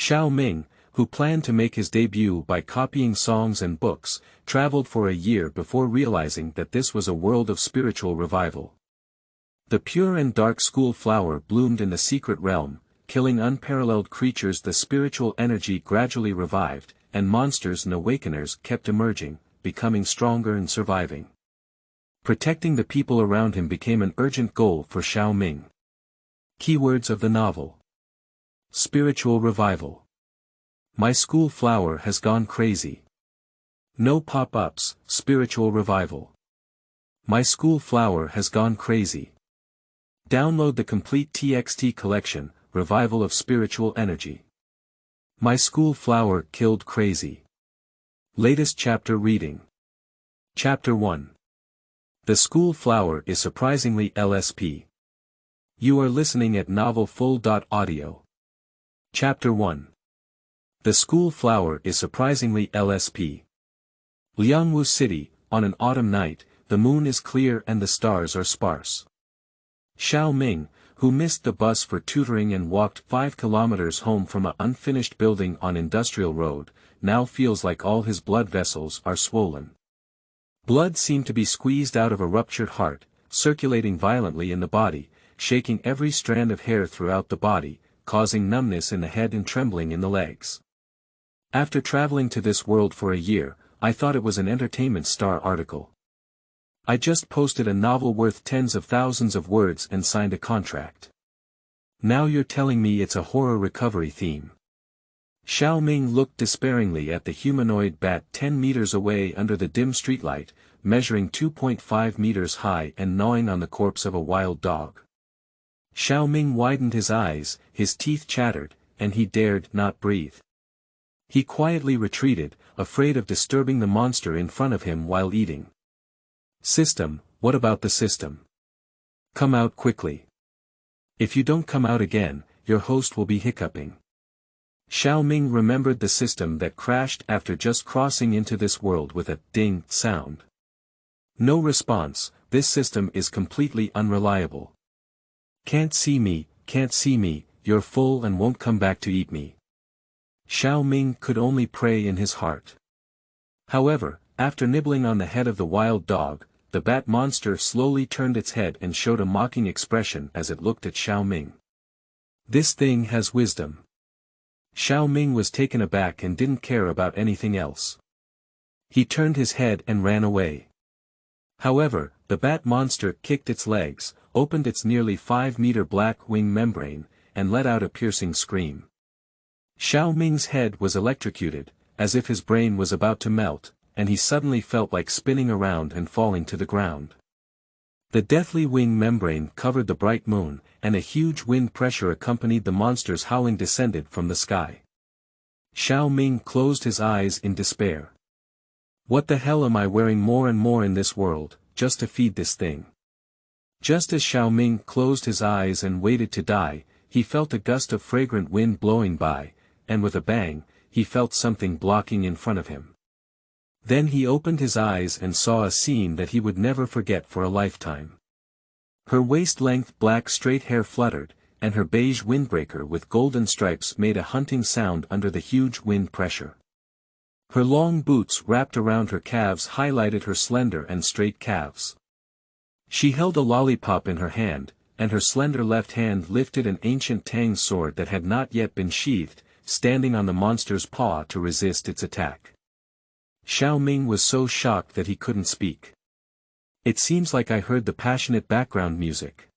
Xiao Ming, who planned to make his debut by copying songs and books, traveled for a year before realizing that this was a world of spiritual revival. The pure and dark school flower bloomed in the secret realm, killing unparalleled creatures. The spiritual energy gradually revived, and monsters and awakeners kept emerging, becoming stronger and surviving. Protecting the people around him became an urgent goal for Xiao Ming. Keywords of the novel: spiritual revival. My school flower has gone crazy. No pop-ups, spiritual revival. My school flower has gone crazy. Download the complete TXT collection, Revival of Spiritual Energy. My school flower killed crazy. Latest chapter reading. Chapter 1. The school flower is surprisingly LSP. You are listening at novelfull.audio. Chapter 1. The school flower is surprisingly LSP. Liangwu City, on an autumn night, the moon is clear and the stars are sparse. Xiao Ming, who missed the bus for tutoring and walked 5 kilometers home from an unfinished building on Industrial Road, now feels like all his blood vessels are swollen. Blood seemed to be squeezed out of a ruptured heart, circulating violently in the body, shaking every strand of hair throughout the body, causing numbness in the head and trembling in the legs. After traveling to this world for a year, I thought it was an Entertainment Star article. I just posted a novel worth tens of thousands of words and signed a contract. Now you're telling me it's a horror recovery theme. Xiao Ming looked despairingly at the humanoid bat 10 meters away under the dim streetlight, measuring 2.5 meters high and gnawing on the corpse of a wild dog. Xiao Ming widened his eyes, his teeth chattered, and he dared not breathe. He quietly retreated, afraid of disturbing the monster in front of him while eating. System, what about the system? Come out quickly. If you don't come out again, your host will be hiccuping. Xiao Ming remembered the system that crashed after just crossing into this world with a ding sound. No response, this system is completely unreliable. Can't see me, you're full and won't come back to eat me. Xiao Ming could only pray in his heart. However, after nibbling on the head of the wild dog, the bat monster slowly turned its head and showed a mocking expression as it looked at Xiao Ming. This thing has wisdom. Xiao Ming was taken aback and didn't care about anything else. He turned his head and ran away. However, the bat monster kicked its legs, opened its nearly 5-meter black wing membrane, and let out a piercing scream. Xiao Ming's head was electrocuted, as if his brain was about to melt, and he suddenly felt like spinning around and falling to the ground. The deathly wing membrane covered the bright moon, and a huge wind pressure accompanied the monster's howling descended from the sky. Xiao Ming closed his eyes in despair. What the hell am I wearing more and more in this world, just to feed this thing? Just as Xiao Ming closed his eyes and waited to die, he felt a gust of fragrant wind blowing by, and with a bang, he felt something blocking in front of him. Then he opened his eyes and saw a scene that he would never forget for a lifetime. Her waist-length black straight hair fluttered, and her beige windbreaker with golden stripes made a hunting sound under the huge wind pressure. Her long boots wrapped around her calves highlighted her slender and straight calves. She held a lollipop in her hand, and her slender left hand lifted an ancient Tang sword that had not yet been sheathed, standing on the monster's paw to resist its attack. Xiao Ming was so shocked that he couldn't speak. It seems like I heard the passionate background music.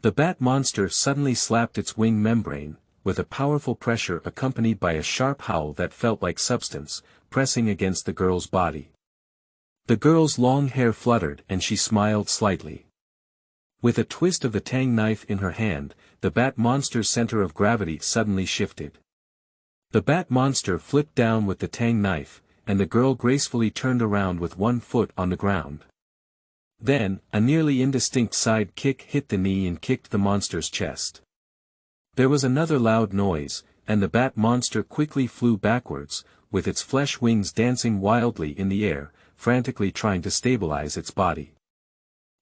The bat monster suddenly slapped its wing membrane, with a powerful pressure accompanied by a sharp howl that felt like substance, pressing against the girl's body. The girl's long hair fluttered and she smiled slightly. With a twist of the Tang knife in her hand, the bat monster's center of gravity suddenly shifted. The bat monster flipped down with the Tang knife, and the girl gracefully turned around with one foot on the ground. Then, a nearly indistinct side kick hit the knee and kicked the monster's chest. There was another loud noise, and the bat monster quickly flew backwards, with its flesh wings dancing wildly in the air, frantically trying to stabilize its body.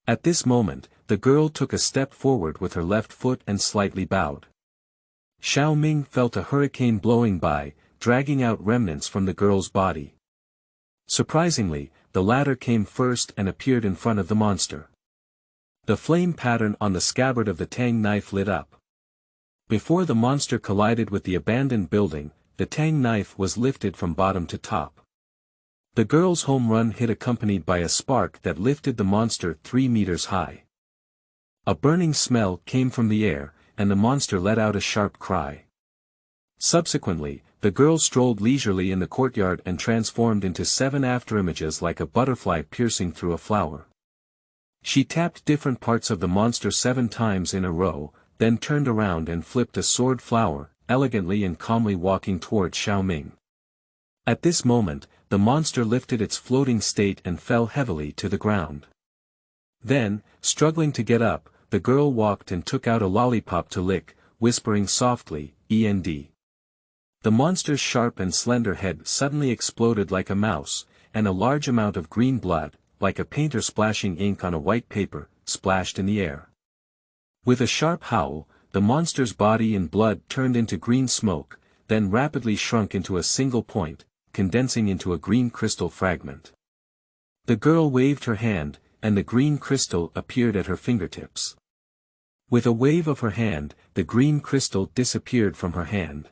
At this moment, the girl took a step forward with her left foot and slightly bowed. Xiao Ming felt a hurricane blowing by, dragging out remnants from the girl's body. Surprisingly, the latter came first and appeared in front of the monster. The flame pattern on the scabbard of the Tang knife lit up. Before the monster collided with the abandoned building, the Tang knife was lifted from bottom to top. The girl's home run hit accompanied by a spark that lifted the monster 3 meters high. A burning smell came from the air, and the monster let out a sharp cry. Subsequently, the girl strolled leisurely in the courtyard and transformed into 7 afterimages like a butterfly piercing through a flower. She tapped different parts of the monster 7 times in a row, then turned around and flipped a sword flower, elegantly and calmly walking toward Xiao Ming. At this moment, the monster lifted its floating state and fell heavily to the ground. Then, struggling to get up, the girl walked and took out a lollipop to lick, whispering softly, "END." The monster's sharp and slender head suddenly exploded like a mouse, and a large amount of green blood, like a painter splashing ink on a white paper, splashed in the air. With a sharp howl, the monster's body and blood turned into green smoke, then rapidly shrunk into a single point, condensing into a green crystal fragment. The girl waved her hand, and the green crystal appeared at her fingertips. With a wave of her hand, the green crystal disappeared from her hand.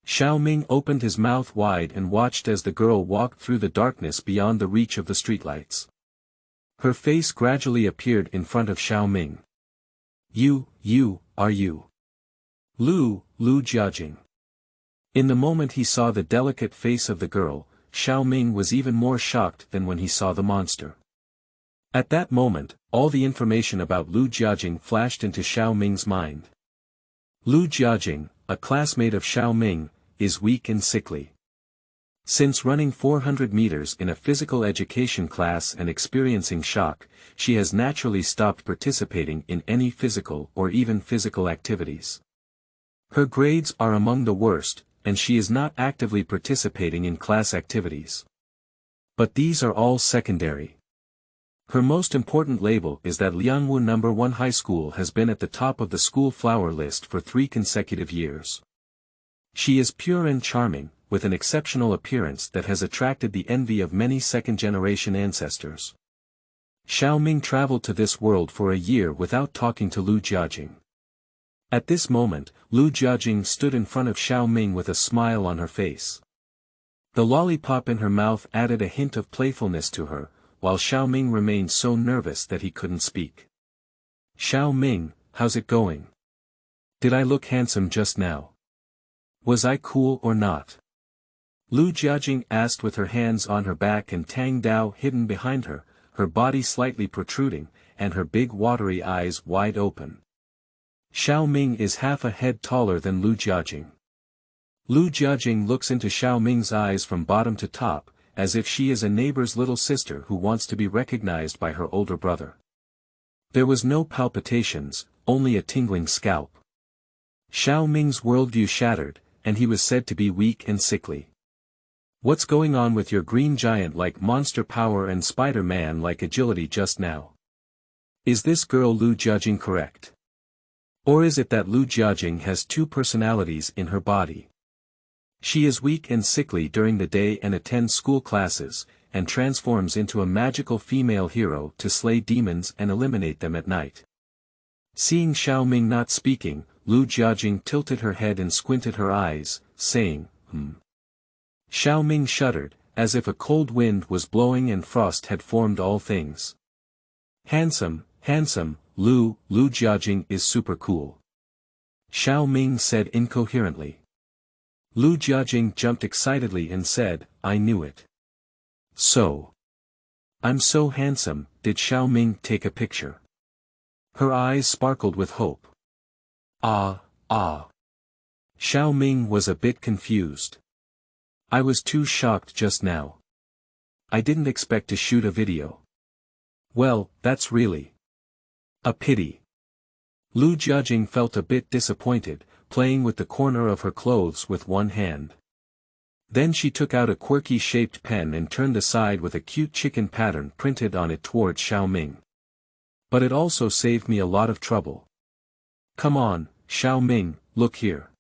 Xiao Ming opened his mouth wide and watched as the girl walked through the darkness beyond the reach of the streetlights. Her face gradually appeared in front of Xiao Ming. Are you? Lu Jiajing. In the moment he saw the delicate face of the girl, Xiao Ming was even more shocked than when he saw the monster. At that moment, all the information about Lu Jiajing flashed into Xiao Ming's mind. Lu Jiajing, a classmate of Xiao Ming, is weak and sickly. Since running 400 meters in a physical education class and experiencing shock, she has naturally stopped participating in any physical or even physical activities. Her grades are among the worst, and she is not actively participating in class activities. But these are all secondary. Her most important label is that Liangwu No. 1 High School has been at the top of the school flower list for 3 consecutive years. She is pure and charming, with an exceptional appearance that has attracted the envy of many second-generation ancestors. Xiao Ming traveled to this world for a year without talking to Lu Jiajing. At this moment, Lu Jiajing stood in front of Xiao Ming with a smile on her face. The lollipop in her mouth added a hint of playfulness to her, while Xiao Ming remained so nervous that he couldn't speak. "Xiao Ming, how's it going? Did I look handsome just now? Was I cool or not?" Lu Jiajing asked with her hands on her back and Tang Dao hidden behind her, her body slightly protruding, and her big watery eyes wide open. Xiao Ming is half a head taller than Lu Jiajing. Lu Jiajing looks into Xiao Ming's eyes from bottom to top, as if she is a neighbor's little sister who wants to be recognized by her older brother. There was no palpitations, only a tingling scalp. Xiao Ming's worldview shattered, and he was said to be weak and sickly. "What's going on with your green giant like monster power and Spider-Man like agility just now? Is this girl Lu Jiajing correct? Or is it that Lu Jiajing has 2 personalities in her body? She is weak and sickly during the day and attends school classes, and transforms into a magical female hero to slay demons and eliminate them at night." Seeing Xiao Ming not speaking, Lu Jiajing tilted her head and squinted her eyes, saying, Xiao Ming shuddered, as if a cold wind was blowing and frost had formed all things. Handsome, Lu Jiajing is super cool. Xiao Ming said incoherently. Lu Jiajing jumped excitedly and said, "I knew it. So. I'm so handsome, did Xiao Ming take a picture?" Her eyes sparkled with hope. Ah. Xiao Ming was a bit confused. "I was too shocked just now. I didn't expect to shoot a video." "Well, that's really a pity." Lu Jiajing felt a bit disappointed, playing with the corner of her clothes with one hand. Then she took out a quirky-shaped pen and turned aside with a cute chicken pattern printed on it toward Xiao Ming. "But it also saved me a lot of trouble. Come on, Xiao Ming," look here.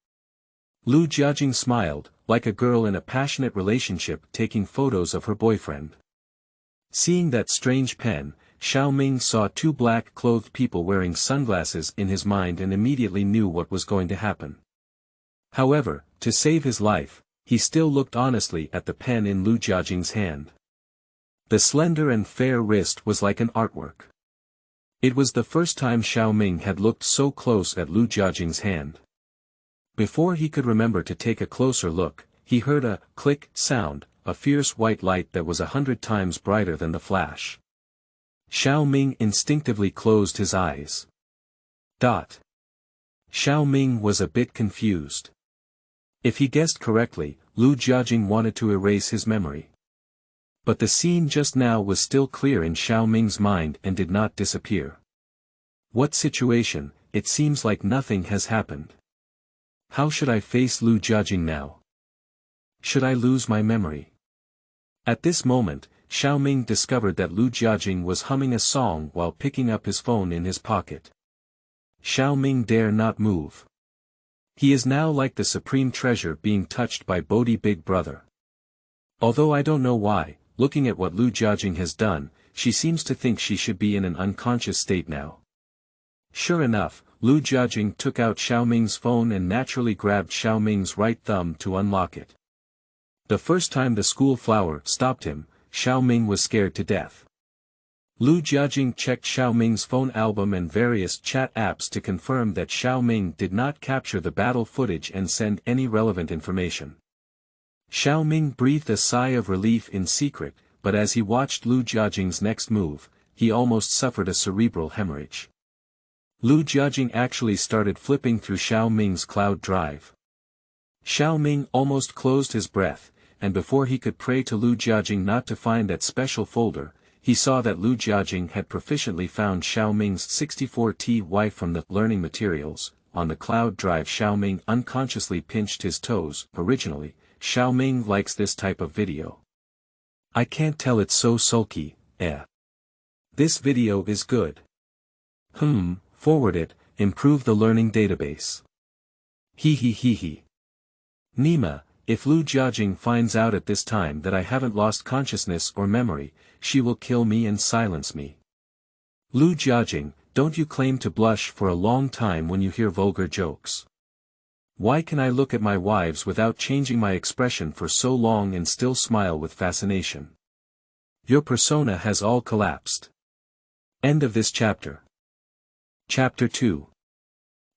Lu Jiajing smiled, like a girl in a passionate relationship taking photos of her boyfriend. Seeing that strange pen, Xiao Ming saw two black-clothed people wearing sunglasses in his mind and immediately knew what was going to happen. However, to save his life, he still looked honestly at the pen in Lu Jiajing's hand. The slender and fair wrist was like an artwork. It was the first time Xiao Ming had looked so close at Lu Jiajing's hand. Before he could remember to take a closer look, he heard a click sound, a fierce white light that was 100 times brighter than the flash. Xiao Ming instinctively closed his eyes. Xiao Ming was a bit confused. If he guessed correctly, Lu Jiajing wanted to erase his memory. But the scene just now was still clear in Xiao Ming's mind and did not disappear. What situation? It seems like nothing has happened. How should I face Lu Jiajing now? Should I lose my memory? At this moment, Xiao Ming discovered that Lu Jiajing was humming a song while picking up his phone in his pocket. Xiao Ming dare not move. He is now like the supreme treasure being touched by Bodhi Big Brother. Although I don't know why, looking at what Lu Jiajing has done, she seems to think she should be in an unconscious state now. Sure enough, Lu Jiajing took out Xiao Ming's phone and naturally grabbed Xiao Ming's right thumb to unlock it. The first time the school flower stopped him, Xiao Ming was scared to death. Lu Jiajing checked Xiao Ming's phone album and various chat apps to confirm that Xiao Ming did not capture the battle footage and send any relevant information. Xiao Ming breathed a sigh of relief in secret, but as he watched Lu Jiajing's next move, he almost suffered a cerebral hemorrhage. Lu Jiajing actually started flipping through Xiao Ming's cloud drive. Xiao Ming almost closed his breath, and before he could pray to Lu Jiajing not to find that special folder, he saw that Lu Jiajing had proficiently found Xiao Ming's 64TY from the learning materials. On the cloud drive, Xiao Ming unconsciously pinched his toes. Originally, Xiao Ming likes this type of video. I can't tell, it's so sulky, This video is good. Forward it, improve the learning database. He. Nima, if Lu Jiajing finds out at this time that I haven't lost consciousness or memory, she will kill me and silence me. Lu Jiajing, don't you claim to blush for a long time when you hear vulgar jokes? Why can I look at my wives without changing my expression for so long and still smile with fascination? Your persona has all collapsed. End of this chapter. Chapter 2.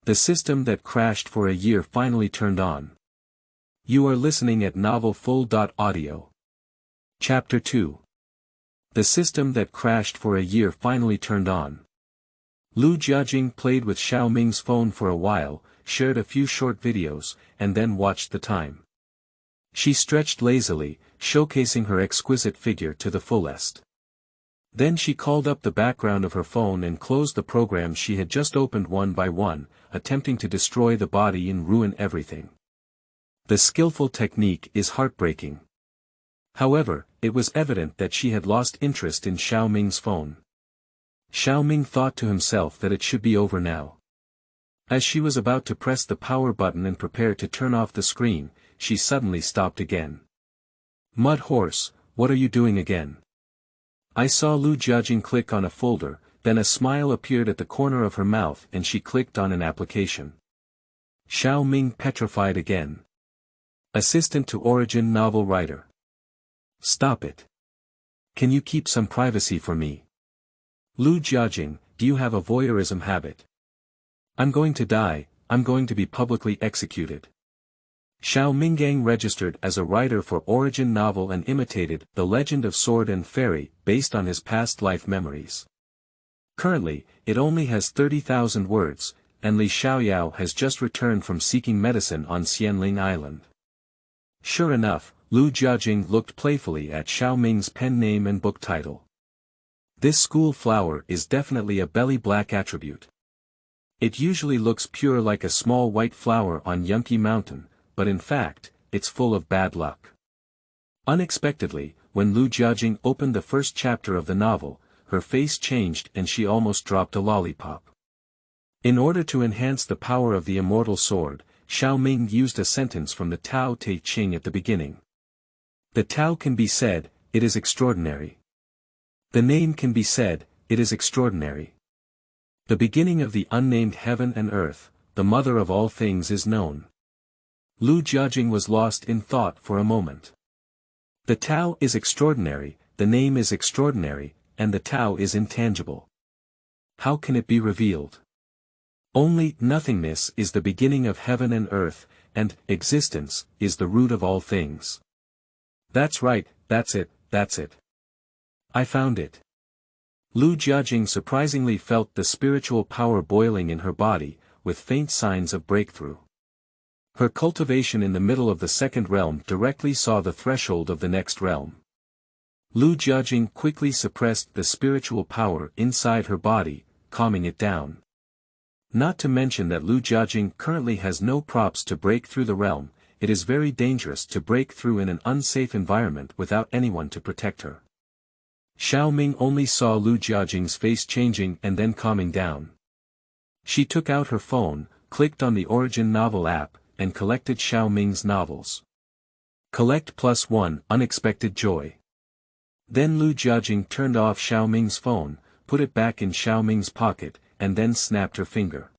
The system that crashed for a year finally turned on. You are listening at novelfull.audio. Chapter 2. The system that crashed for a year finally turned on. Lu Jiajing played with Xiao Ming's phone for a while, shared a few short videos, and then watched the time. She stretched lazily, showcasing her exquisite figure to the fullest. Then she called up the background of her phone and closed the programs she had just opened one by one, attempting to destroy the body and ruin everything. The skillful technique is heartbreaking. However, it was evident that she had lost interest in Xiao Ming's phone. Xiao Ming thought to himself that it should be over now. As she was about to press the power button and prepare to turn off the screen, she suddenly stopped again. Mud horse, what are you doing again? I saw Lu Jiajing click on a folder, then a smile appeared at the corner of her mouth and she clicked on an application. Xiao Ming petrified again. Assistant to Origin novel writer. Stop it. Can you keep some privacy for me? Lu Jiajing, do you have a voyeurism habit? I'm going to die, I'm going to be publicly executed. Xiao Minggang registered as a writer for Origin novel and imitated The Legend of Sword and Fairy, based on his past life memories. Currently, it only has 30,000 words, and Li Xiaoyao has just returned from seeking medicine on Xianling Island. Sure enough, Lu Jiajing looked playfully at Xiao Ming's pen name and book title. This school flower is definitely a belly black attribute. It usually looks pure like a small white flower on Yunqi Mountain, but in fact, it's full of bad luck. Unexpectedly, when Lu Jiajing opened the first chapter of the novel, her face changed and she almost dropped a lollipop. In order to enhance the power of the immortal sword, Xiao Ming used a sentence from the Tao Te Ching at the beginning. The Tao can be said, it is extraordinary. The name can be said, it is extraordinary. The beginning of the unnamed heaven and earth, the mother of all things is known. Lu Jiajing was lost in thought for a moment. The Tao is extraordinary, the name is extraordinary, and the Tao is intangible. How can it be revealed? Only nothingness is the beginning of heaven and earth, and existence is the root of all things. That's right, that's it, that's it. I found it. Lu Jiajing surprisingly felt the spiritual power boiling in her body, with faint signs of breakthrough. Her cultivation in the middle of the second realm directly saw the threshold of the next realm. Lu Jiajing quickly suppressed the spiritual power inside her body, calming it down. Not to mention that Lu Jiajing currently has no props to break through the realm, it is very dangerous to break through in an unsafe environment without anyone to protect her. Xiao Ming only saw Lu Jiajing's face changing and then calming down. She took out her phone, clicked on the Origin novel app, and collected Xiao Ming's novels. Collect +1 Unexpected Joy. Then Lu Jiajing turned off Xiao Ming's phone, put it back in Xiao Ming's pocket, and then snapped her finger.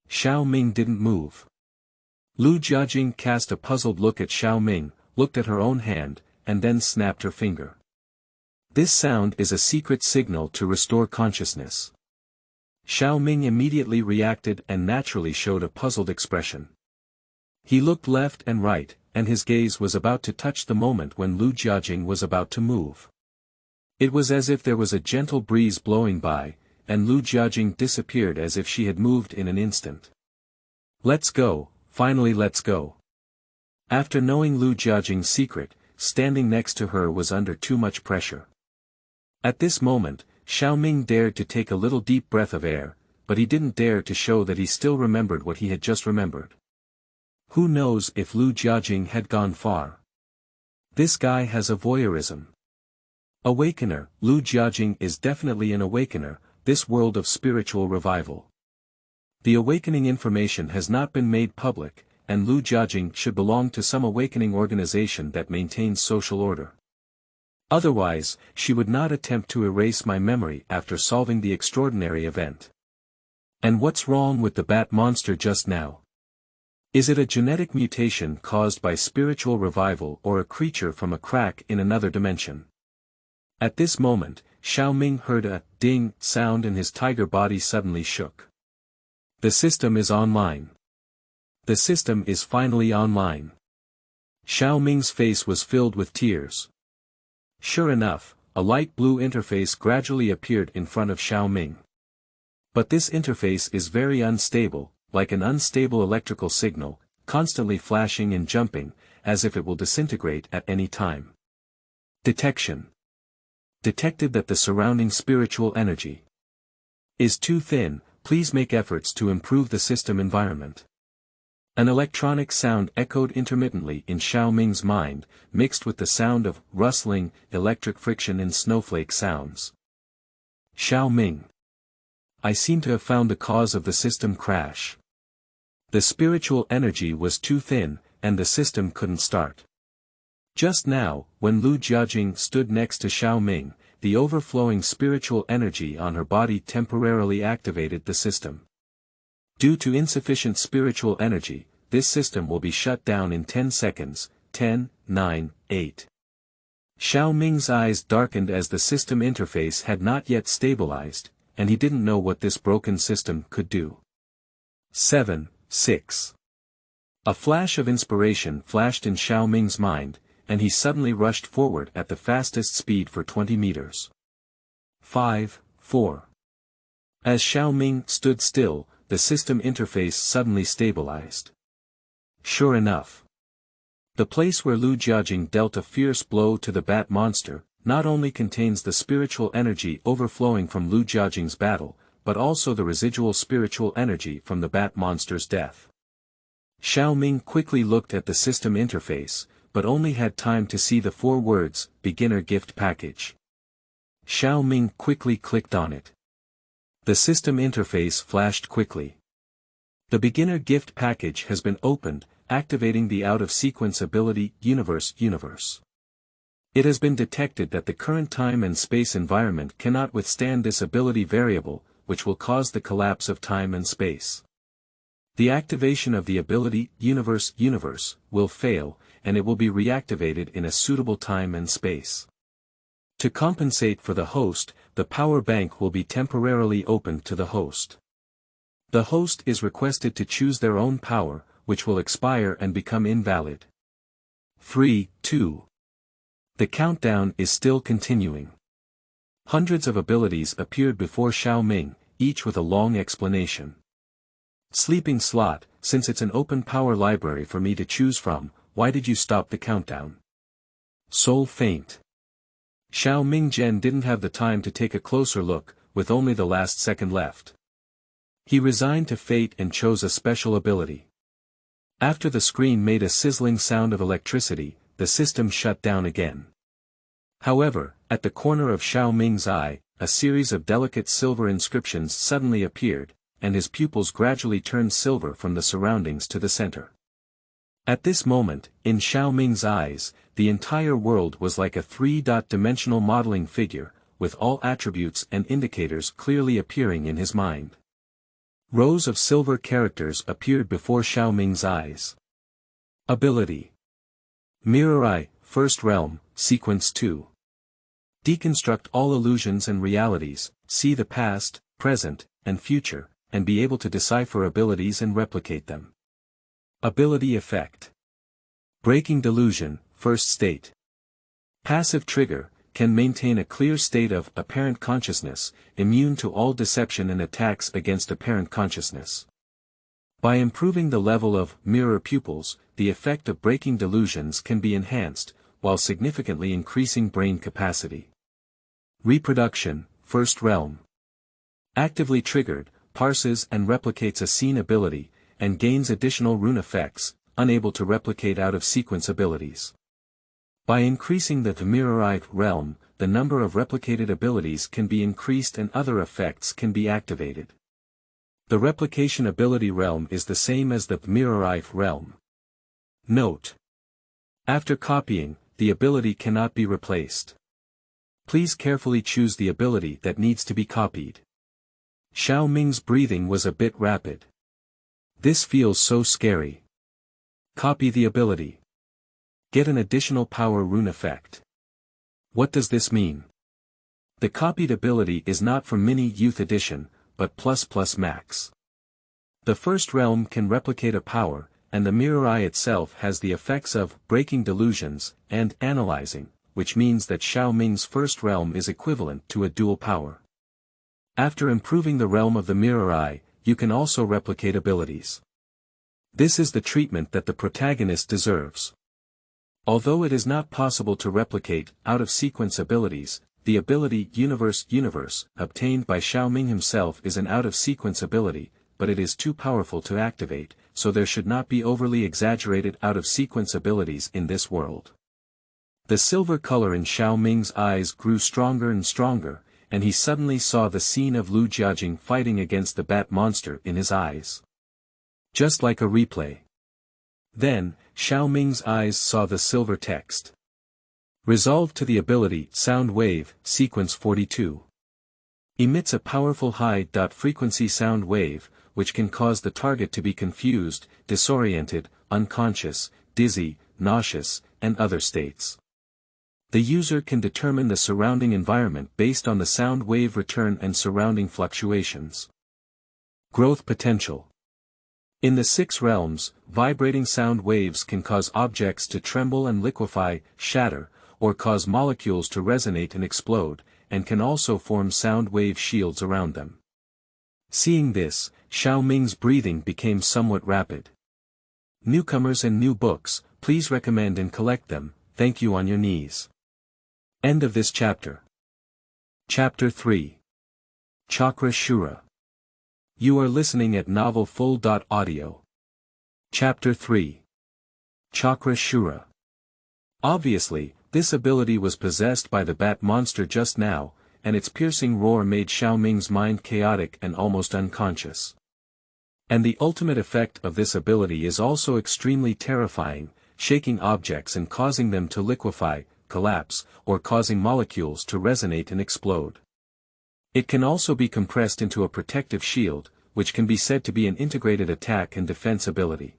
Xiao Ming didn't move. Lu Jiajing cast a puzzled look at Xiao Ming, looked at her own hand, and then snapped her finger. This sound is a secret signal to restore consciousness. Xiao Ming immediately reacted and naturally showed a puzzled expression. He looked left and right, and his gaze was about to touch the moment when Lu Jiajing was about to move. It was as if there was a gentle breeze blowing by, and Lu Jiajing disappeared as if she had moved in an instant. Let's go, finally let's go. After knowing Lu Jiajing's secret, standing next to her was under too much pressure. At this moment, Xiao Ming dared to take a little deep breath of air, but he didn't dare to show that he still remembered what he had just remembered. Who knows if Lu Jiajing had gone far? This guy has a voyeurism. Awakener, Lu Jiajing is definitely an awakener, this world of spiritual revival. The awakening information has not been made public, and Lu Jiajing should belong to some awakening organization that maintains social order. Otherwise, she would not attempt to erase my memory after solving the extraordinary event. And what's wrong with the bat monster just now? Is it a genetic mutation caused by spiritual revival or a creature from a crack in another dimension? At this moment, Xiao Ming heard a ding sound and his tiger body suddenly shook. The system is online. The system is finally online. Xiao Ming's face was filled with tears. Sure enough, a light blue interface gradually appeared in front of Xiao Ming. But this interface is very unstable, like an unstable electrical signal, constantly flashing and jumping, as if it will disintegrate at any time. Detection. Detected that the surrounding spiritual energy is too thin, please make efforts to improve the system environment. An electronic sound echoed intermittently in Xiao Ming's mind, mixed with the sound of rustling, electric friction and snowflake sounds. Xiao Ming. I seem to have found the cause of the system crash. The spiritual energy was too thin, and the system couldn't start. Just now, when Lu Jiajing stood next to Xiao Ming, the overflowing spiritual energy on her body temporarily activated the system. Due to insufficient spiritual energy, this system will be shut down in 10 seconds, 10, 9, 8. Xiao Ming's eyes darkened as the system interface had not yet stabilized, and he didn't know what this broken system could do. 7, 6. A flash of inspiration flashed in Xiao Ming's mind, and he suddenly rushed forward at the fastest speed for 20 meters. 5, 4. As Xiao Ming stood still, the system interface suddenly stabilized. Sure enough. The place where Lu Jiajing dealt a fierce blow to the bat monster, not only contains the spiritual energy overflowing from Lu Jiajing's battle, but also the residual spiritual energy from the bat monster's death. Xiao Ming quickly looked at the system interface, but only had time to see the 4 words, Beginner Gift Package. Xiao Ming quickly clicked on it. The system interface flashed quickly. The beginner gift package has been opened, activating the out-of-sequence ability Universe. It has been detected that the current time and space environment cannot withstand this ability variable, which will cause the collapse of time and space. The activation of the ability Universe will fail, and it will be reactivated in a suitable time and space. To compensate for the host, the power bank will be temporarily opened to the host. The host is requested to choose their own power, which will expire and become invalid. 3, 2. The countdown is still continuing. Hundreds of abilities appeared before Xiao Ming, each with a long explanation. Sleeping slot, since it's an open power library for me to choose from, why did you stop the countdown? Soul faint. Xiao Ming Zhen didn't have the time to take a closer look, with only the last second left. He resigned to fate and chose a special ability. After the screen made a sizzling sound of electricity, the system shut down again. However, at the corner of Xiao Ming's eye, a series of delicate silver inscriptions suddenly appeared, and his pupils gradually turned silver from the surroundings to the center. At this moment, in Xiao Ming's eyes, the entire world was like a three-dimensional modeling figure, with all attributes and indicators clearly appearing in his mind. Rows of silver characters appeared before Xiao Ming's eyes. Ability. Mirror Eye, First Realm, Sequence 2. Deconstruct all illusions and realities, see the past, present, and future, and be able to decipher abilities and replicate them. Ability Effect. Breaking Delusion, First State. Passive trigger, can maintain a clear state of apparent consciousness, immune to all deception and attacks against apparent consciousness. By improving the level of mirror pupils, the effect of breaking delusions can be enhanced, while significantly increasing brain capacity. Reproduction, First Realm. Actively triggered, parses and replicates a scene ability, and gains additional rune effects, unable to replicate out-of-sequence abilities. By increasing the Mirror realm, the number of replicated abilities can be increased and other effects can be activated. The replication ability realm is the same as the Mirror realm. Note: after copying, the ability cannot be replaced. Please carefully choose the ability that needs to be copied. Xiao Ming's breathing was a bit rapid. This feels so scary. Copy the ability. Get an additional power rune effect. What does this mean? The copied ability is not for Mini Youth Edition, but ++ max. The first realm can replicate a power, and the Mirror Eye itself has the effects of breaking delusions and analyzing, which means that Xiao Ming's first realm is equivalent to a dual power. After improving the realm of the Mirror Eye, you can also replicate abilities. This is the treatment that the protagonist deserves. Although it is not possible to replicate out-of-sequence abilities, the ability Universe obtained by Xiao Ming himself is an out-of-sequence ability, but it is too powerful to activate, so there should not be overly exaggerated out-of-sequence abilities in this world. The silver color in Xiao Ming's eyes grew stronger and stronger, and he suddenly saw the scene of Lu Jiajing fighting against the bat monster in his eyes. Just like a replay. Then, Xiao Ming's eyes saw the silver text. Resolved to the ability Sound Wave, Sequence 42. Emits a powerful high-frequency sound wave, which can cause the target to be confused, disoriented, unconscious, dizzy, nauseous, and other states. The user can determine the surrounding environment based on the sound wave return and surrounding fluctuations. Growth potential. In the 6 realms, vibrating sound waves can cause objects to tremble and liquefy, shatter, or cause molecules to resonate and explode, and can also form sound wave shields around them. Seeing this, Xiao Ming's breathing became somewhat rapid. Newcomers and new books, please recommend and collect them, thank you on your knees. End of this chapter. Chapter 3. Chakra Shura. You are listening at novelfull.audio. Chapter 3. Chakra Shura. Obviously, this ability was possessed by the bat monster just now, and its piercing roar made Xiao Ming's mind chaotic and almost unconscious. And the ultimate effect of this ability is also extremely terrifying, shaking objects and causing them to liquefy, collapse, or causing molecules to resonate and explode. It can also be compressed into a protective shield, which can be said to be an integrated attack and defense ability.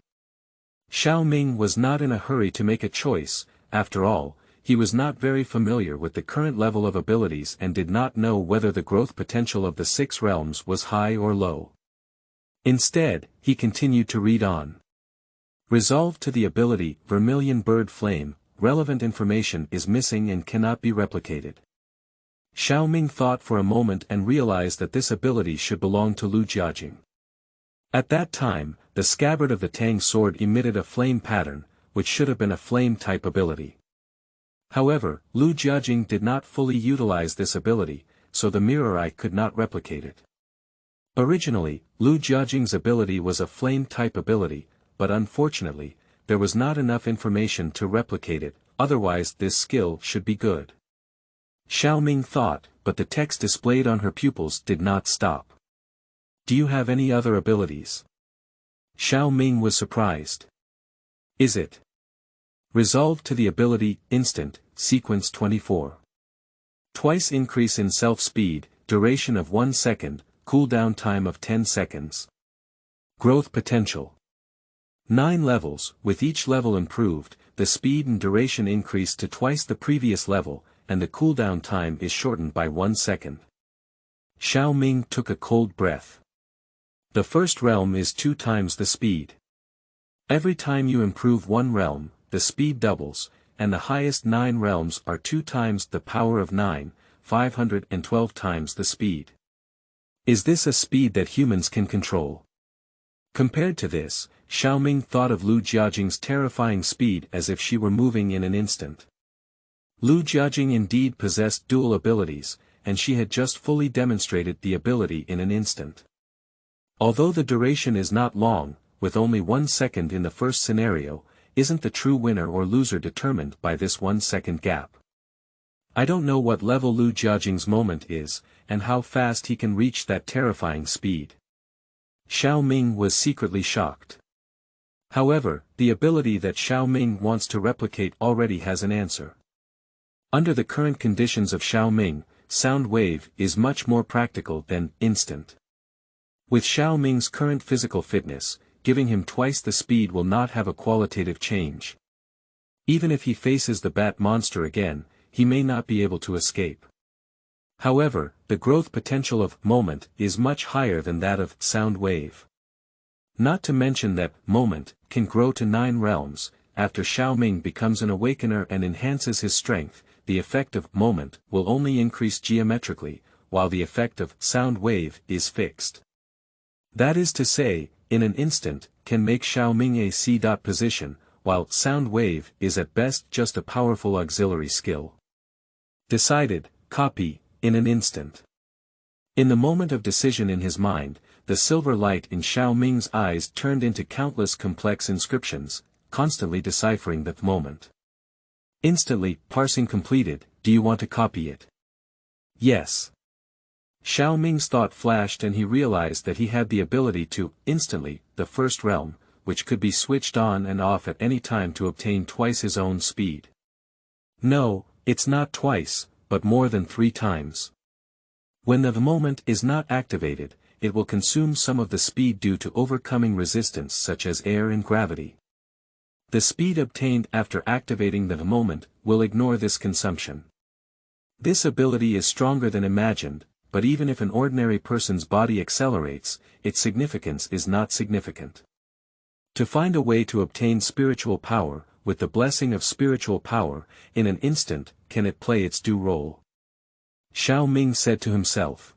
Xiao Ming was not in a hurry to make a choice. After all, he was not very familiar with the current level of abilities and did not know whether the growth potential of the 6 realms was high or low. Instead, he continued to read on. Resolved to the ability, Vermilion Bird Flame, relevant information is missing and cannot be replicated. Xiao Ming thought for a moment and realized that this ability should belong to Lu Jiajing. At that time, the scabbard of the Tang sword emitted a flame pattern, which should have been a flame-type ability. However, Lu Jiajing did not fully utilize this ability, so the mirror eye could not replicate it. Originally, Lu Jiajing's ability was a flame-type ability, but unfortunately, there was not enough information to replicate it, otherwise this skill should be good. Xiao Ming thought, but the text displayed on her pupils did not stop. Do you have any other abilities? Xiao Ming was surprised. Is it? Resolved to the ability, Instant, Sequence 24. Twice increase in self-speed, duration of 1 second, cooldown time of 10 seconds. Growth potential. 9 levels, with each level improved, the speed and duration increase to twice the previous level, and the cooldown time is shortened by 1 second. Xiao Ming took a cold breath. The first realm is 2 times the speed. Every time you improve 1 realm, the speed doubles, and the highest 9 realms are 2 times the power of 9, 512 times the speed. Is this a speed that humans can control? Compared to this, Xiao Ming thought of Lu Jiajing's terrifying speed as if she were moving in an instant. Lu Jiajing indeed possessed dual abilities, and she had just fully demonstrated the ability in an instant. Although the duration is not long, with only 1 second in the first scenario, isn't the true winner or loser determined by this 1 second gap? I don't know what level Lu Jiajing's moment is, and how fast he can reach that terrifying speed. Xiao Ming was secretly shocked. However, the ability that Xiao Ming wants to replicate already has an answer. Under the current conditions of Xiao Ming, sound wave is much more practical than instant. With Xiao Ming's current physical fitness, giving him twice the speed will not have a qualitative change. Even if he faces the bat monster again, he may not be able to escape. However, the growth potential of moment is much higher than that of sound wave. Not to mention that moment can grow to 9 realms. After Xiao Ming becomes an awakener and enhances his strength, the effect of moment will only increase geometrically, while the effect of sound wave is fixed. That is to say, in an instant, can make Xiao Ming a C. position, while sound wave is at best just a powerful auxiliary skill. Decided, copy, in an instant. In the moment of decision in his mind, the silver light in Xiao Ming's eyes turned into countless complex inscriptions, constantly deciphering that moment. Instantly, parsing completed, do you want to copy it? Yes. Xiao Ming's thought flashed and he realized that he had the ability to, instantly, the first realm, which could be switched on and off at any time to obtain twice his own speed. No, it's not twice, but more than 3 times. When the moment is not activated, it will consume some of the speed due to overcoming resistance such as air and gravity. The speed obtained after activating the moment will ignore this consumption. This ability is stronger than imagined, but even if an ordinary person's body accelerates, its significance is not significant. To find a way to obtain spiritual power, with the blessing of spiritual power, in an instant, can it play its due role? Xiao Ming said to himself.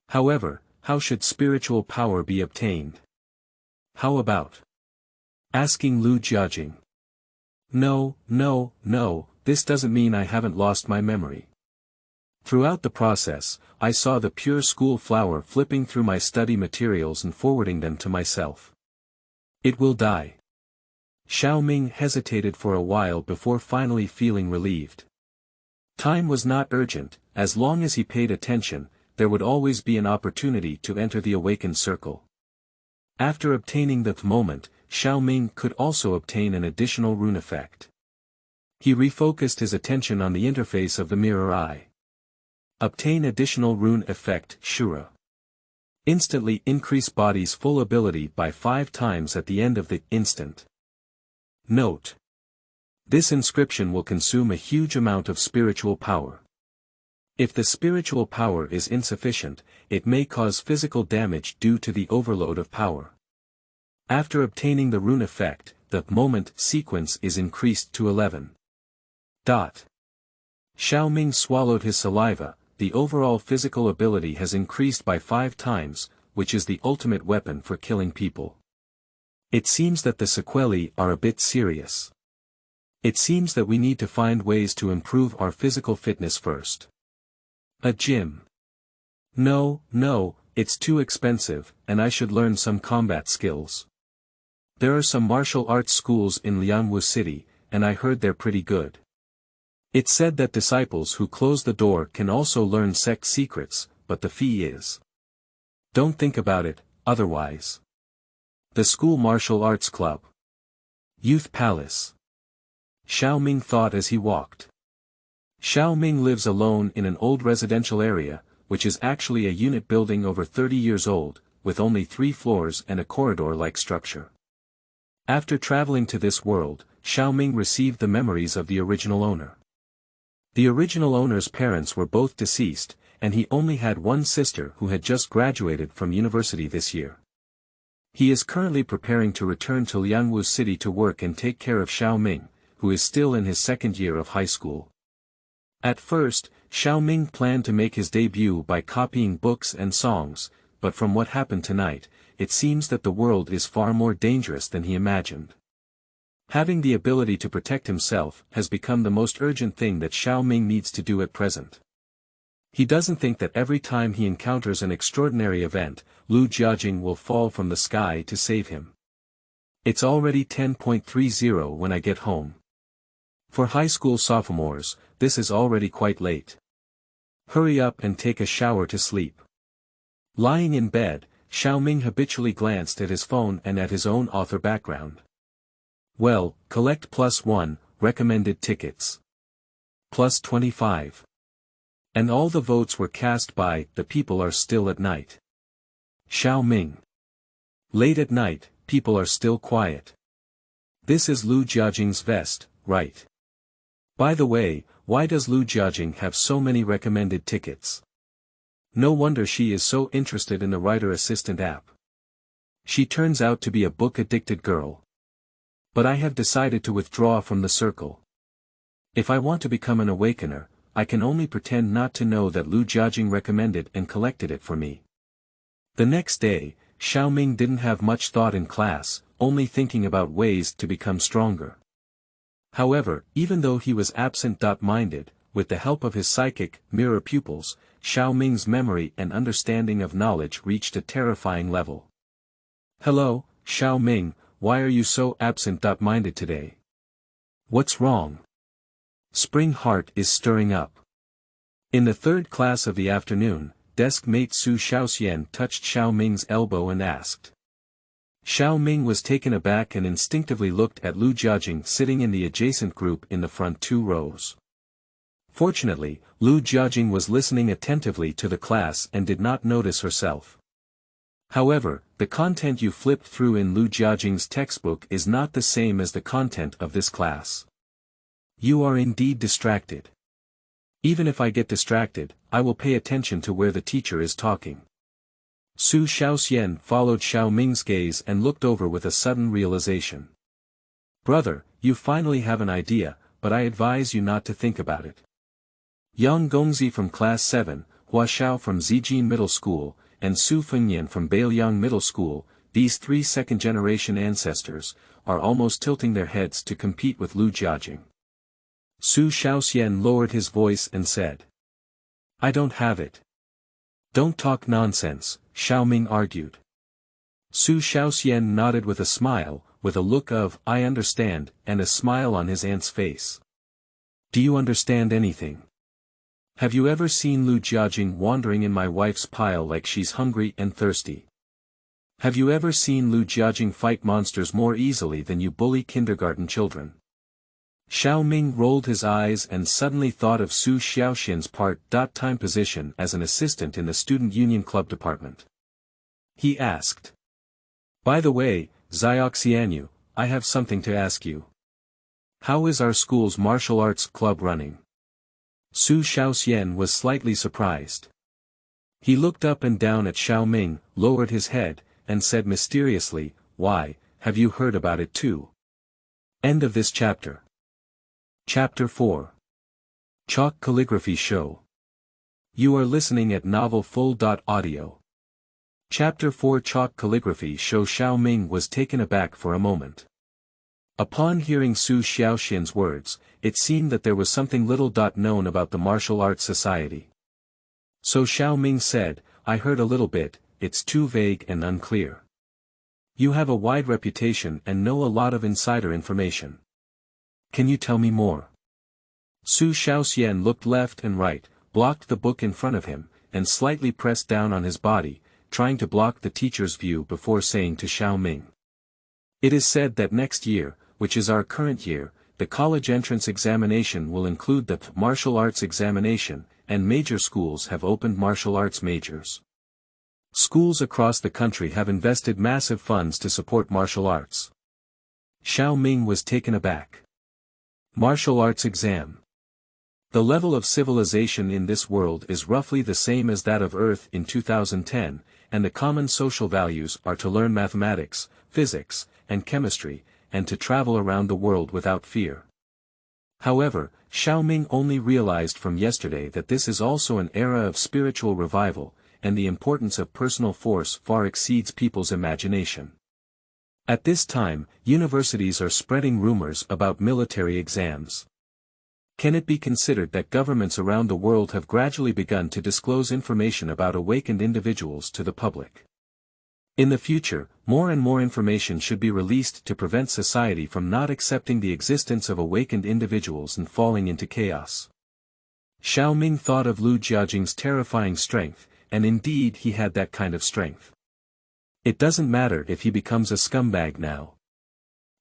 However, how should spiritual power be obtained? How about asking Lu Jiajing? No, this doesn't mean I haven't lost my memory. Throughout the process, I saw the pure school flower flipping through my study materials and forwarding them to myself. It will die. Xiao Ming hesitated for a while before finally feeling relieved. Time was not urgent, as long as he paid attention, there would always be an opportunity to enter the awakened circle. After obtaining the moment, Xiao Ming could also obtain an additional rune effect. He refocused his attention on the interface of the mirror eye. Obtain additional rune effect Shura. Instantly increase body's full ability by 5 times at the end of the instant. Note: this inscription will consume a huge amount of spiritual power. If the spiritual power is insufficient, it may cause physical damage due to the overload of power. After obtaining the rune effect, the moment sequence is increased to 11. Xiao Ming swallowed his saliva. The overall physical ability has increased by 5 times, which is the ultimate weapon for killing people. It seems that the sequelae are a bit serious. It seems that we need to find ways to improve our physical fitness first. A gym. No, it's too expensive, and I should learn some combat skills. There are some martial arts schools in Liangwu City, and I heard they're pretty good. It's said that disciples who close the door can also learn sect secrets, but the fee is. Don't think about it, otherwise. The School Martial Arts Club. Youth Palace. Xiao Ming thought as he walked. Xiao Ming lives alone in an old residential area, which is actually a unit building over 30 years old, with only 3 floors and a corridor-like structure. After traveling to this world, Xiao Ming received the memories of the original owner. The original owner's parents were both deceased, and he only had one sister who had just graduated from university this year. He is currently preparing to return to Liangwu City to work and take care of Xiao Ming, who is still in his 2nd year of high school. At first, Xiao Ming planned to make his debut by copying books and songs, but from what happened tonight, it seems that the world is far more dangerous than he imagined. Having the ability to protect himself has become the most urgent thing that Xiao Ming needs to do at present. He doesn't think that every time he encounters an extraordinary event, Lu Jiajing will fall from the sky to save him. It's already 10:30 when I get home. For high school sophomores, this is already quite late. Hurry up and take a shower to sleep. Lying in bed, Xiao Ming habitually glanced at his phone and at his own author background. Well, collect +1, recommended tickets. +25. And all the votes were cast by, the people are still at night. Xiao Ming. Late at night, people are still quiet. This is Lu Jiajing's vest, right? By the way, why does Lu Jiajing have so many recommended tickets? No wonder she is so interested in the writer assistant app. She turns out to be a book-addicted girl. But I have decided to withdraw from the circle. If I want to become an awakener, I can only pretend not to know that Lu Jiajing recommended and collected it for me. The next day, Xiao Ming didn't have much thought in class, only thinking about ways to become stronger. However, even though he was absent-minded, with the help of his psychic, mirror pupils, Xiao Ming's memory and understanding of knowledge reached a terrifying level. Hello, Xiao Ming, why are you so absent-minded today? What's wrong? Spring heart is stirring up. In the 3rd class of the afternoon, desk mate Su Xiaoxian touched Xiao Ming's elbow and asked. Xiao Ming was taken aback and instinctively looked at Lu Jiajing sitting in the adjacent group in the front 2 rows. Fortunately, Lu Jiajing was listening attentively to the class and did not notice herself. However, the content you flipped through in Lu Jiajing's textbook is not the same as the content of this class. You are indeed distracted. Even if I get distracted, I will pay attention to where the teacher is talking. Su Xiaoxian followed Xiao Ming's gaze and looked over with a sudden realization. Brother, you finally have an idea, but I advise you not to think about it. Yang Gongzi from Class 7, Hua Xiao from Zijin Middle School, and Su Fengyan from Bailiang Middle School, these 3 second-generation ancestors, are almost tilting their heads to compete with Lu Jiajing. Su Xiaoxian lowered his voice and said. I don't have it. Don't talk nonsense, Xiao Ming argued. Su Xiaoxian nodded with a smile, with a look of, I understand, and a smile on his aunt's face. Do you understand anything? Have you ever seen Lu Jiajing wandering in my wife's pile like she's hungry and thirsty? Have you ever seen Lu Jiajing fight monsters more easily than you bully kindergarten children? Xiao Ming rolled his eyes and suddenly thought of Su Xiaoxian's part-time position as an assistant in the Student Union Club department. He asked. By the way, Xiaoxianyu, I have something to ask you. How is our school's martial arts club running? Su Xiaoxian was slightly surprised. He looked up and down at Xiao Ming, lowered his head, and said mysteriously, Why, have you heard about it too? End of this chapter. Chapter 4. Chalk Calligraphy Show. You are listening at novelfull.audio. Chapter 4 Chalk Calligraphy Show. Xiao Ming was taken aback for a moment. Upon hearing Su Xiaoxian's words, it seemed that there was something little known about the martial arts society. So Xiao Ming said, I heard a little bit, it's too vague and unclear. You have a wide reputation and know a lot of insider information. Can you tell me more? Su Xiaoxian looked left and right, blocked the book in front of him, and slightly pressed down on his body, trying to block the teacher's view before saying to Xiao Ming. It is said that next year, which is our current year, the college entrance examination will include the martial arts examination, and major schools have opened martial arts majors. Schools across the country have invested massive funds to support martial arts. Xiao Ming was taken aback. Martial arts exam. The level of civilization in this world is roughly the same as that of Earth in 2010, and the common social values are to learn mathematics, physics, and chemistry, and to travel around the world without fear. However, Xiao Ming only realized from yesterday that this is also an era of spiritual revival, and the importance of personal force far exceeds people's imagination. At this time, universities are spreading rumors about military exams. Can it be considered that governments around the world have gradually begun to disclose information about awakened individuals to the public? In the future, more and more information should be released to prevent society from not accepting the existence of awakened individuals and falling into chaos. Xiao Ming thought of Lu Jiajing's terrifying strength, and indeed he had that kind of strength. It doesn't matter if he becomes a scumbag now.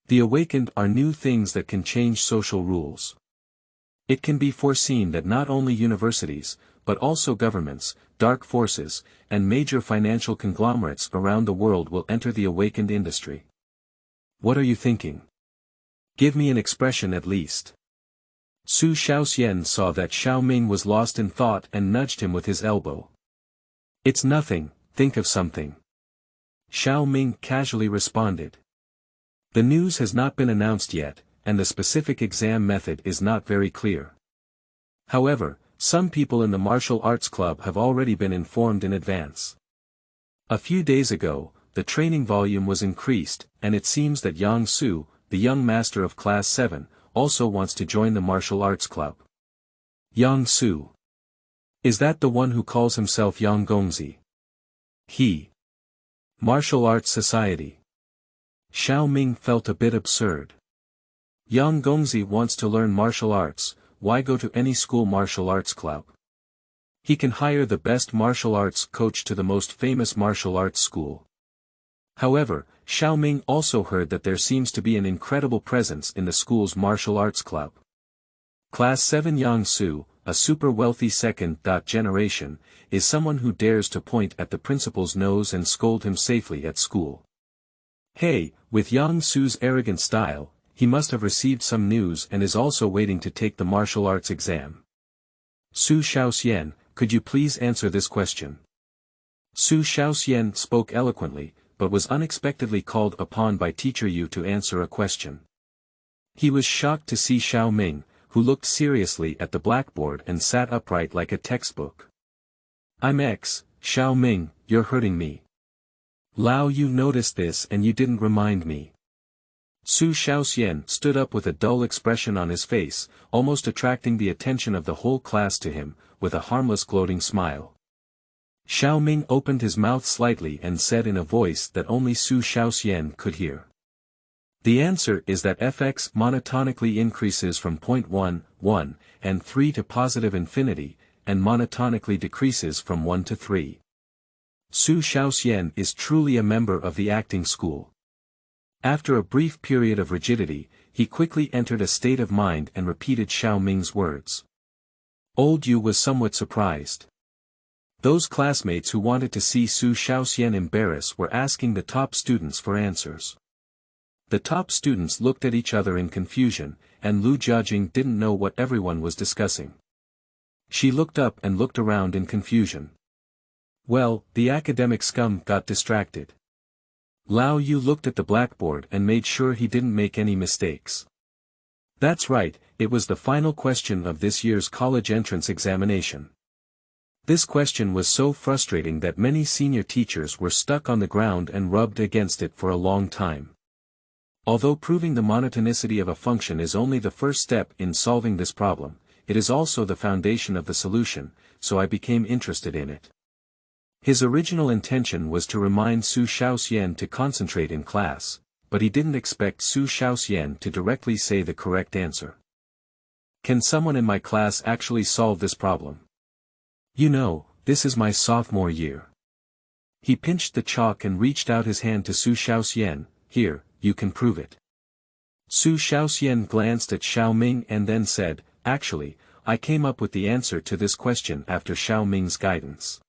The awakened are new things that can change social rules. It can be foreseen that not only universities, but also governments, dark forces, and major financial conglomerates around the world will enter the awakened industry. What are you thinking? Give me an expression at least. Su Xiaoxian saw that Xiao Ming was lost in thought and nudged him with his elbow. It's nothing, think of something. Xiao Ming casually responded. The news has not been announced yet, and the specific exam method is not very clear. However, some people in the martial arts club have already been informed in advance. A few days ago, the training volume was increased, and it seems that Yang Su, the young master of Class 7, also wants to join the martial arts club. Yang Su. Is that the one who calls himself Yang Gongzi? He. Martial Arts Society. Xiao Ming felt a bit absurd. Yang Gongzi wants to learn martial arts, why go to any school martial arts club? He can hire the best martial arts coach to the most famous martial arts school. However, Xiao Ming also heard that there seems to be an incredible presence in the school's martial arts club. Class 7 Yang Su, a super wealthy second generation, is someone who dares to point at the principal's nose and scold him safely at school. Hey, with Yang Su's arrogant style, he must have received some news and is also waiting to take the martial arts exam. Su Xiaoxian, could you please answer this question? Su Xiaoxian spoke eloquently, but was unexpectedly called upon by Teacher Yu to answer a question. He was shocked to see Xiao Ming, who looked seriously at the blackboard and sat upright like a textbook. I'm Xiao Ming, you're hurting me. Lao, you noticed this and you didn't remind me. Su Xiaoxian stood up with a dull expression on his face, almost attracting the attention of the whole class to him, with a harmless gloating smile. Xiao Ming opened his mouth slightly and said in a voice that only Su Xiaoxian could hear. The answer is that fx monotonically increases from 0.1, and 3 to positive infinity, and monotonically decreases from 1 to 3. Su Shaoxian is truly a member of the acting school. After a brief period of rigidity, he quickly entered a state of mind and repeated Xiao Ming's words. Old Yu was somewhat surprised. Those classmates who wanted to see Su Shaoxian embarrass were asking the top students for answers. The top students looked at each other in confusion, and Lu Jiajing didn't know what everyone was discussing. She looked up and looked around in confusion. Well, the academic scum got distracted. Lao Yu looked at the blackboard and made sure he didn't make any mistakes. That's right, it was the final question of this year's college entrance examination. This question was so frustrating that many senior teachers were stuck on the ground and rubbed against it for a long time. Although proving the monotonicity of a function is only the first step in solving this problem, it is also the foundation of the solution, so I became interested in it. His original intention was to remind Su Shaoxian to concentrate in class, but he didn't expect Su Shaoxian to directly say the correct answer. Can someone in my class actually solve this problem? You know, this is my sophomore year. He pinched the chalk and reached out his hand to Su Shaoxian. Here, you can prove it. Su Shaoxian glanced at Xiao Ming and then said, actually, I came up with the answer to this question after Xiao Ming's guidance.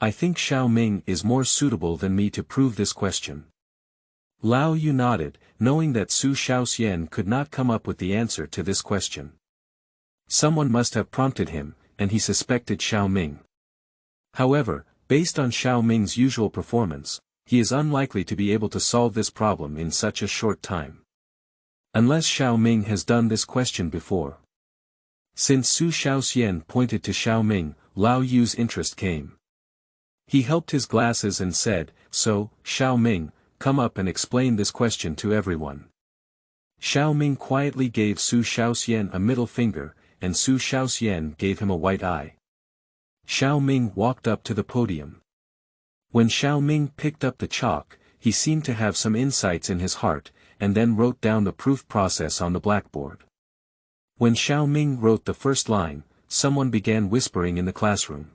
I think Xiao Ming is more suitable than me to prove this question. Lao Yu nodded, knowing that Su Shaoxian could not come up with the answer to this question. Someone must have prompted him, and he suspected Xiao Ming. However, based on Xiao Ming's usual performance, he is unlikely to be able to solve this problem in such a short time. Unless Xiao Ming has done this question before. Since Su Shaoxian pointed to Xiao Ming, Lao Yu's interest came. He helped his glasses and said, so, Xiao Ming, come up and explain this question to everyone. Xiao Ming quietly gave Su Shaoxian a middle finger, and Su Shaoxian gave him a white eye. Xiao Ming walked up to the podium. When Xiao Ming picked up the chalk, he seemed to have some insights in his heart, and then wrote down the proof process on the blackboard. When Xiao Ming wrote the first line, someone began whispering in the classroom.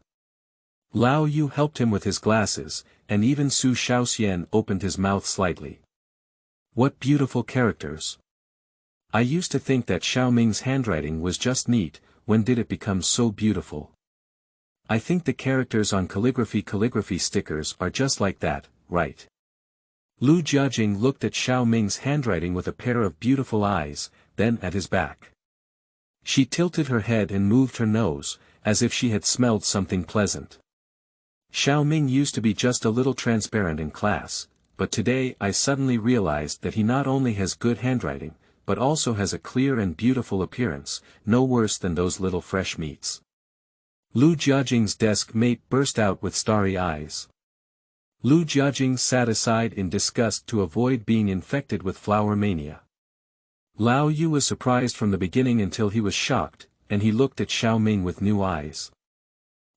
Lao Yu helped him with his glasses, and even Su Shaoxian opened his mouth slightly. What beautiful characters! I used to think that Xiao Ming's handwriting was just neat, when did it become so beautiful? I think the characters on calligraphy stickers are just like that, right? Lu Jiajing looked at Xiao Ming's handwriting with a pair of beautiful eyes, then at his back. She tilted her head and moved her nose, as if she had smelled something pleasant. Xiao Ming used to be just a little transparent in class, but today I suddenly realized that he not only has good handwriting, but also has a clear and beautiful appearance, no worse than those little fresh meats. Lu Jiajing's desk mate burst out with starry eyes. Lu Jiajing sat aside in disgust to avoid being infected with flower mania. Lao Yu was surprised from the beginning until he was shocked, and he looked at Xiao Ming with new eyes.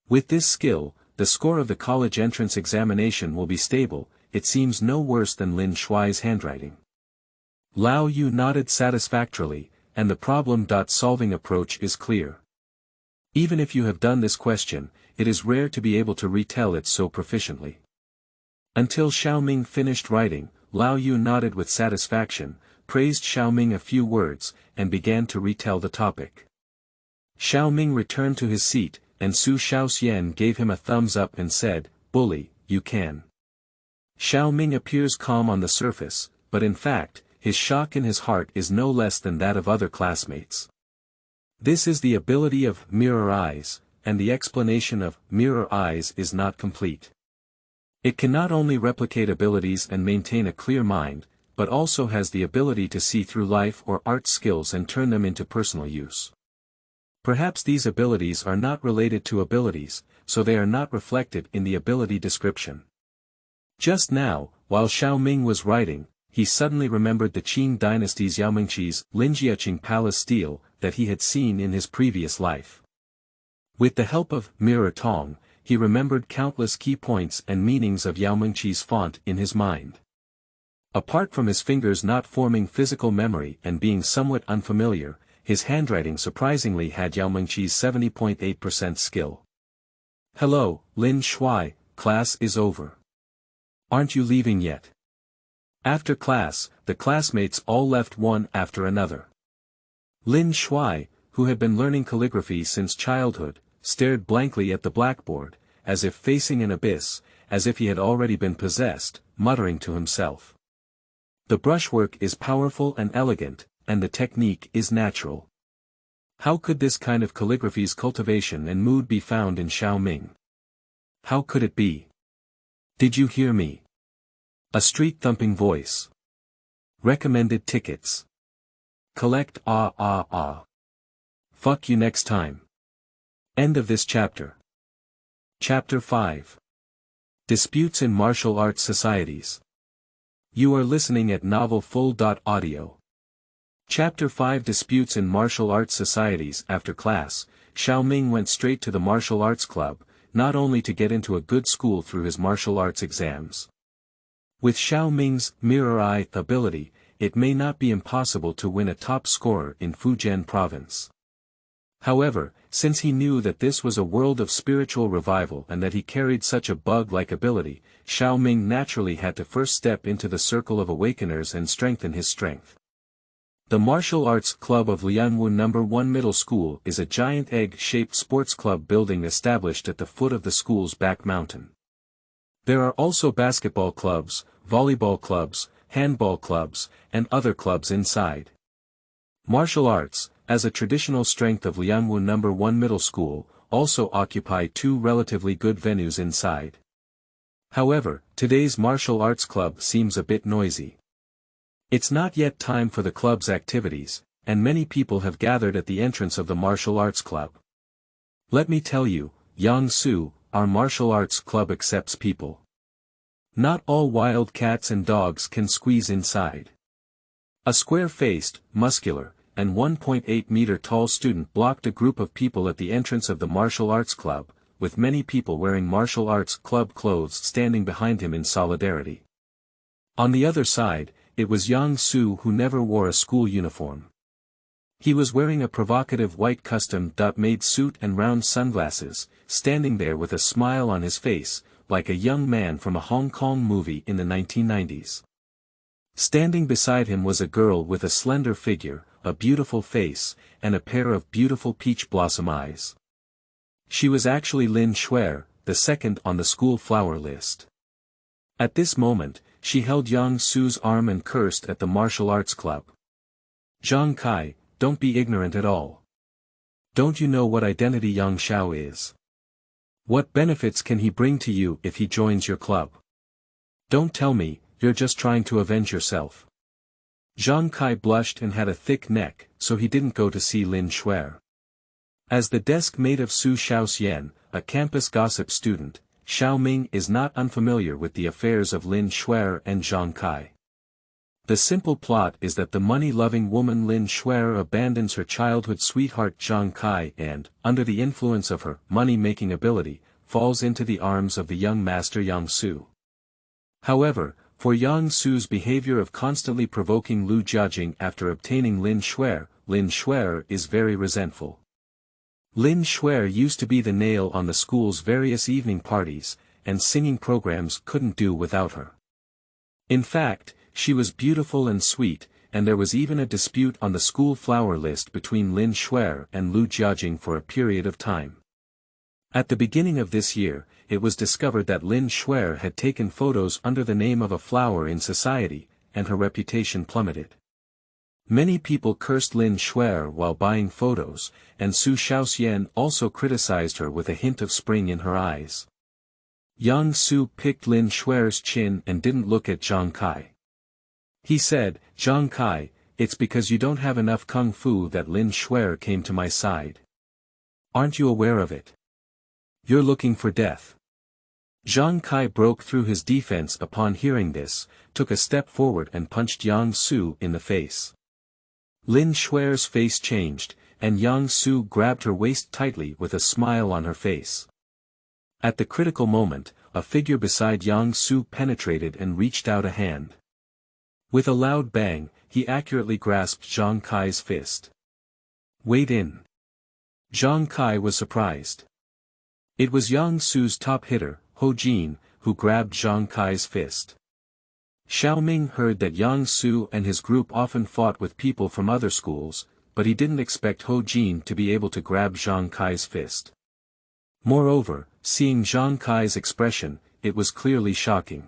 With this skill, the score of the college entrance examination will be stable, it seems no worse than Lin Shuai's handwriting. Lao Yu nodded satisfactorily, and the problem-solving approach is clear. Even if you have done this question, it is rare to be able to retell it so proficiently. Until Xiao Ming finished writing, Lao Yu nodded with satisfaction, praised Xiao Ming a few words, and began to retell the topic. Xiao Ming returned to his seat, and Su Shaoxian gave him a thumbs up and said, bully, you can. Xiao Ming appears calm on the surface, but in fact, his shock in his heart is no less than that of other classmates. This is the ability of mirror eyes, and the explanation of mirror eyes is not complete. It can not only replicate abilities and maintain a clear mind, but also has the ability to see through life or art skills and turn them into personal use. Perhaps these abilities are not related to abilities, so they are not reflected in the ability description. Just now, while Xiao Ming was writing, he suddenly remembered the Qing dynasty's Yaomingqi's Linjiaqing palace stele that he had seen in his previous life. With the help of mirror tong, he remembered countless key points and meanings of Yaomingqi's font in his mind. Apart from his fingers not forming physical memory and being somewhat unfamiliar, his handwriting surprisingly had Yaomingqi's 70.8% skill. Hello, Lin Shuai, class is over. Aren't you leaving yet? After class, the classmates all left one after another. Lin Shuai, who had been learning calligraphy since childhood, stared blankly at the blackboard, as if facing an abyss, as if he had already been possessed, muttering to himself. The brushwork is powerful and elegant, and the technique is natural. How could this kind of calligraphy's cultivation and mood be found in Xiao Ming? How could it be? Did you hear me? A street-thumping voice. Recommended tickets. Collect Fuck you next time. End of this chapter. Chapter 5. Disputes in Martial Arts Societies. You are listening at novelfull.audio. Chapter 5 Disputes in Martial Arts Societies. After class, Xiao Ming went straight to the martial arts club, not only to get into a good school through his martial arts exams. With Xiao Ming's mirror eye ability, it may not be impossible to win a top scorer in Fujian province. However, since he knew that this was a world of spiritual revival and that he carried such a bug-like ability, Xiao Ming naturally had to first step into the circle of awakeners and strengthen his strength. The Martial Arts Club of Lianwu No. 1 Middle School is a giant egg-shaped sports club building established at the foot of the school's back mountain. There are also basketball clubs, volleyball clubs, handball clubs, and other clubs inside. Martial arts, as a traditional strength of Lianwu No. 1 Middle School, also occupy two relatively good venues inside. However, today's martial arts club seems a bit noisy. It's not yet time for the club's activities, and many people have gathered at the entrance of the martial arts club. Let me tell you, Yang Su, our martial arts club accepts people. Not all wild cats and dogs can squeeze inside. A square-faced, muscular, and 1.8-meter tall student blocked a group of people at the entrance of the martial arts club, with many people wearing martial arts club clothes standing behind him in solidarity. On the other side, it was Yang Su who never wore a school uniform. He was wearing a provocative white custom-made suit and round sunglasses, standing there with a smile on his face, like a young man from a Hong Kong movie in the 1990s. Standing beside him was a girl with a slender figure, a beautiful face, and a pair of beautiful peach blossom eyes. She was actually Lin Shuai, the second on the school flower list. At this moment, she held Yang Su's arm and cursed at the martial arts club. Zhang Kai, don't be ignorant at all. Don't you know what identity Yang Xiao is? What benefits can he bring to you if he joins your club? Don't tell me, you're just trying to avenge yourself. Zhang Kai blushed and had a thick neck, so he didn't go to see Lin Shuai. As the desk mate of Su Xiaoxian, a campus gossip student, Xiao Ming is not unfamiliar with the affairs of Lin Shuai and Zhang Kai. The simple plot is that the money-loving woman Lin Shuai abandons her childhood sweetheart Zhang Kai and, under the influence of her money-making ability, falls into the arms of the young master Yang Su. However, for Yang Su's behavior of constantly provoking Lu Jiajing after obtaining Lin Shuai is very resentful. Lin Shuai used to be the nail on the school's various evening parties, and singing programs couldn't do without her. In fact, she was beautiful and sweet, and there was even a dispute on the school flower list between Lin Shuai and Lu Jiajing for a period of time. At the beginning of this year, it was discovered that Lin Shuai had taken photos under the name of a flower in society, and her reputation plummeted. Many people cursed Lin Shuai while buying photos, and Su Xiaoxian also criticized her with a hint of spring in her eyes. Yang Su picked Lin Shuai's chin and didn't look at Zhang Kai. He said, "Zhang Kai, it's because you don't have enough kung fu that Lin Shuai came to my side. Aren't you aware of it? You're looking for death." Zhang Kai broke through his defense upon hearing this, took a step forward and punched Yang Su in the face. Lin Shuai's face changed, and Yang Su grabbed her waist tightly with a smile on her face. At the critical moment, a figure beside Yang Su penetrated and reached out a hand. With a loud bang, he accurately grasped Zhang Kai's fist. "Wait in." Zhang Kai was surprised. It was Yang Su's top hitter, Ho Jin, who grabbed Zhang Kai's fist. Xiao Ming heard that Yang Su and his group often fought with people from other schools, but he didn't expect Ho Jin to be able to grab Zhang Kai's fist. Moreover, seeing Zhang Kai's expression, it was clearly shocking.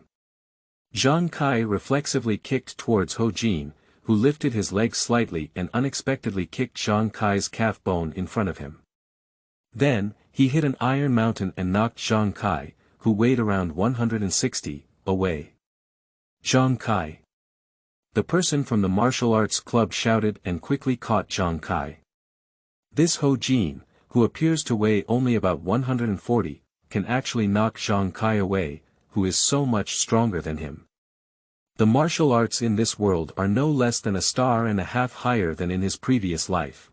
Zhang Kai reflexively kicked towards Ho Jin, who lifted his leg slightly and unexpectedly kicked Zhang Kai's calf bone in front of him. Then, he hit an iron mountain and knocked Zhang Kai, who weighed around 160, away. Zhang Kai. The person from the martial arts club shouted and quickly caught Zhang Kai. This Ho Jin, who appears to weigh only about 140, can actually knock Zhang Kai away, who is so much stronger than him. The martial arts in this world are no less than a star and a half higher than in his previous life.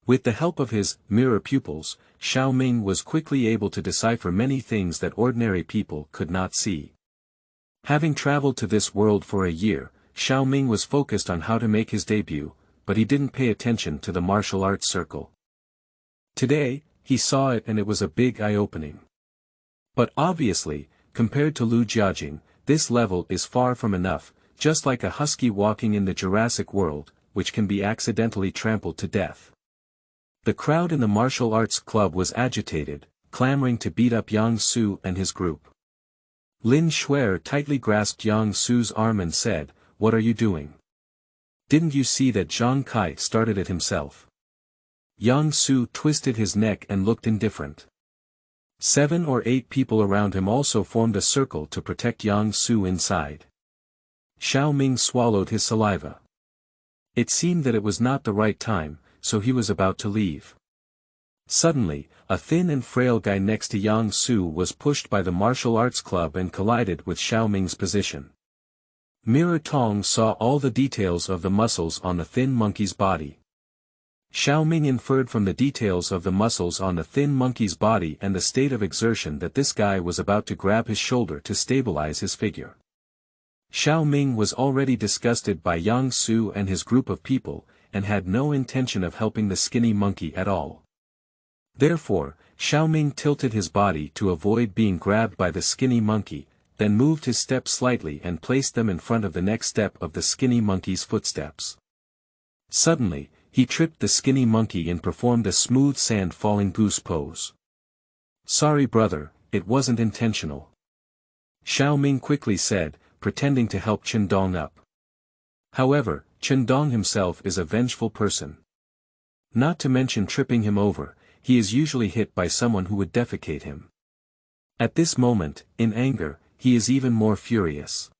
With the help of his mirror pupils, Xiao Ming was quickly able to decipher many things that ordinary people could not see. Having traveled to this world for a year, Xiao Ming was focused on how to make his debut, but he didn't pay attention to the martial arts circle. Today, he saw it and it was a big eye-opening. But obviously, compared to Lu Jiajing, this level is far from enough, just like a husky walking in the Jurassic world, which can be accidentally trampled to death. The crowd in the martial arts club was agitated, clamoring to beat up Yang Su and his group. Lin Xuer tightly grasped Yang Su's arm and said, "What are you doing? Didn't you see that Zhang Kai started it himself?" Yang Su twisted his neck and looked indifferent. 7 or 8 people around him also formed a circle to protect Yang Su inside. Xiao Ming swallowed his saliva. It seemed that it was not the right time, so he was about to leave. Suddenly, a thin and frail guy next to Yang Su was pushed by the martial arts club and collided with Xiao Ming's position. Mirror Tong saw all the details of the muscles on the thin monkey's body. Xiao Ming inferred from the details of the muscles on the thin monkey's body and the state of exertion that this guy was about to grab his shoulder to stabilize his figure. Xiao Ming was already disgusted by Yang Su and his group of people, and had no intention of helping the skinny monkey at all. Therefore, Xiao Ming tilted his body to avoid being grabbed by the skinny monkey, then moved his steps slightly and placed them in front of the next step of the skinny monkey's footsteps. Suddenly, he tripped the skinny monkey and performed a smooth sand-falling goose pose. "Sorry brother, it wasn't intentional," Xiao Ming quickly said, pretending to help Qindong up. However, Qindong himself is a vengeful person. Not to mention tripping him over, he is usually hit by someone who would defecate him. At this moment, in anger, he is even more furious.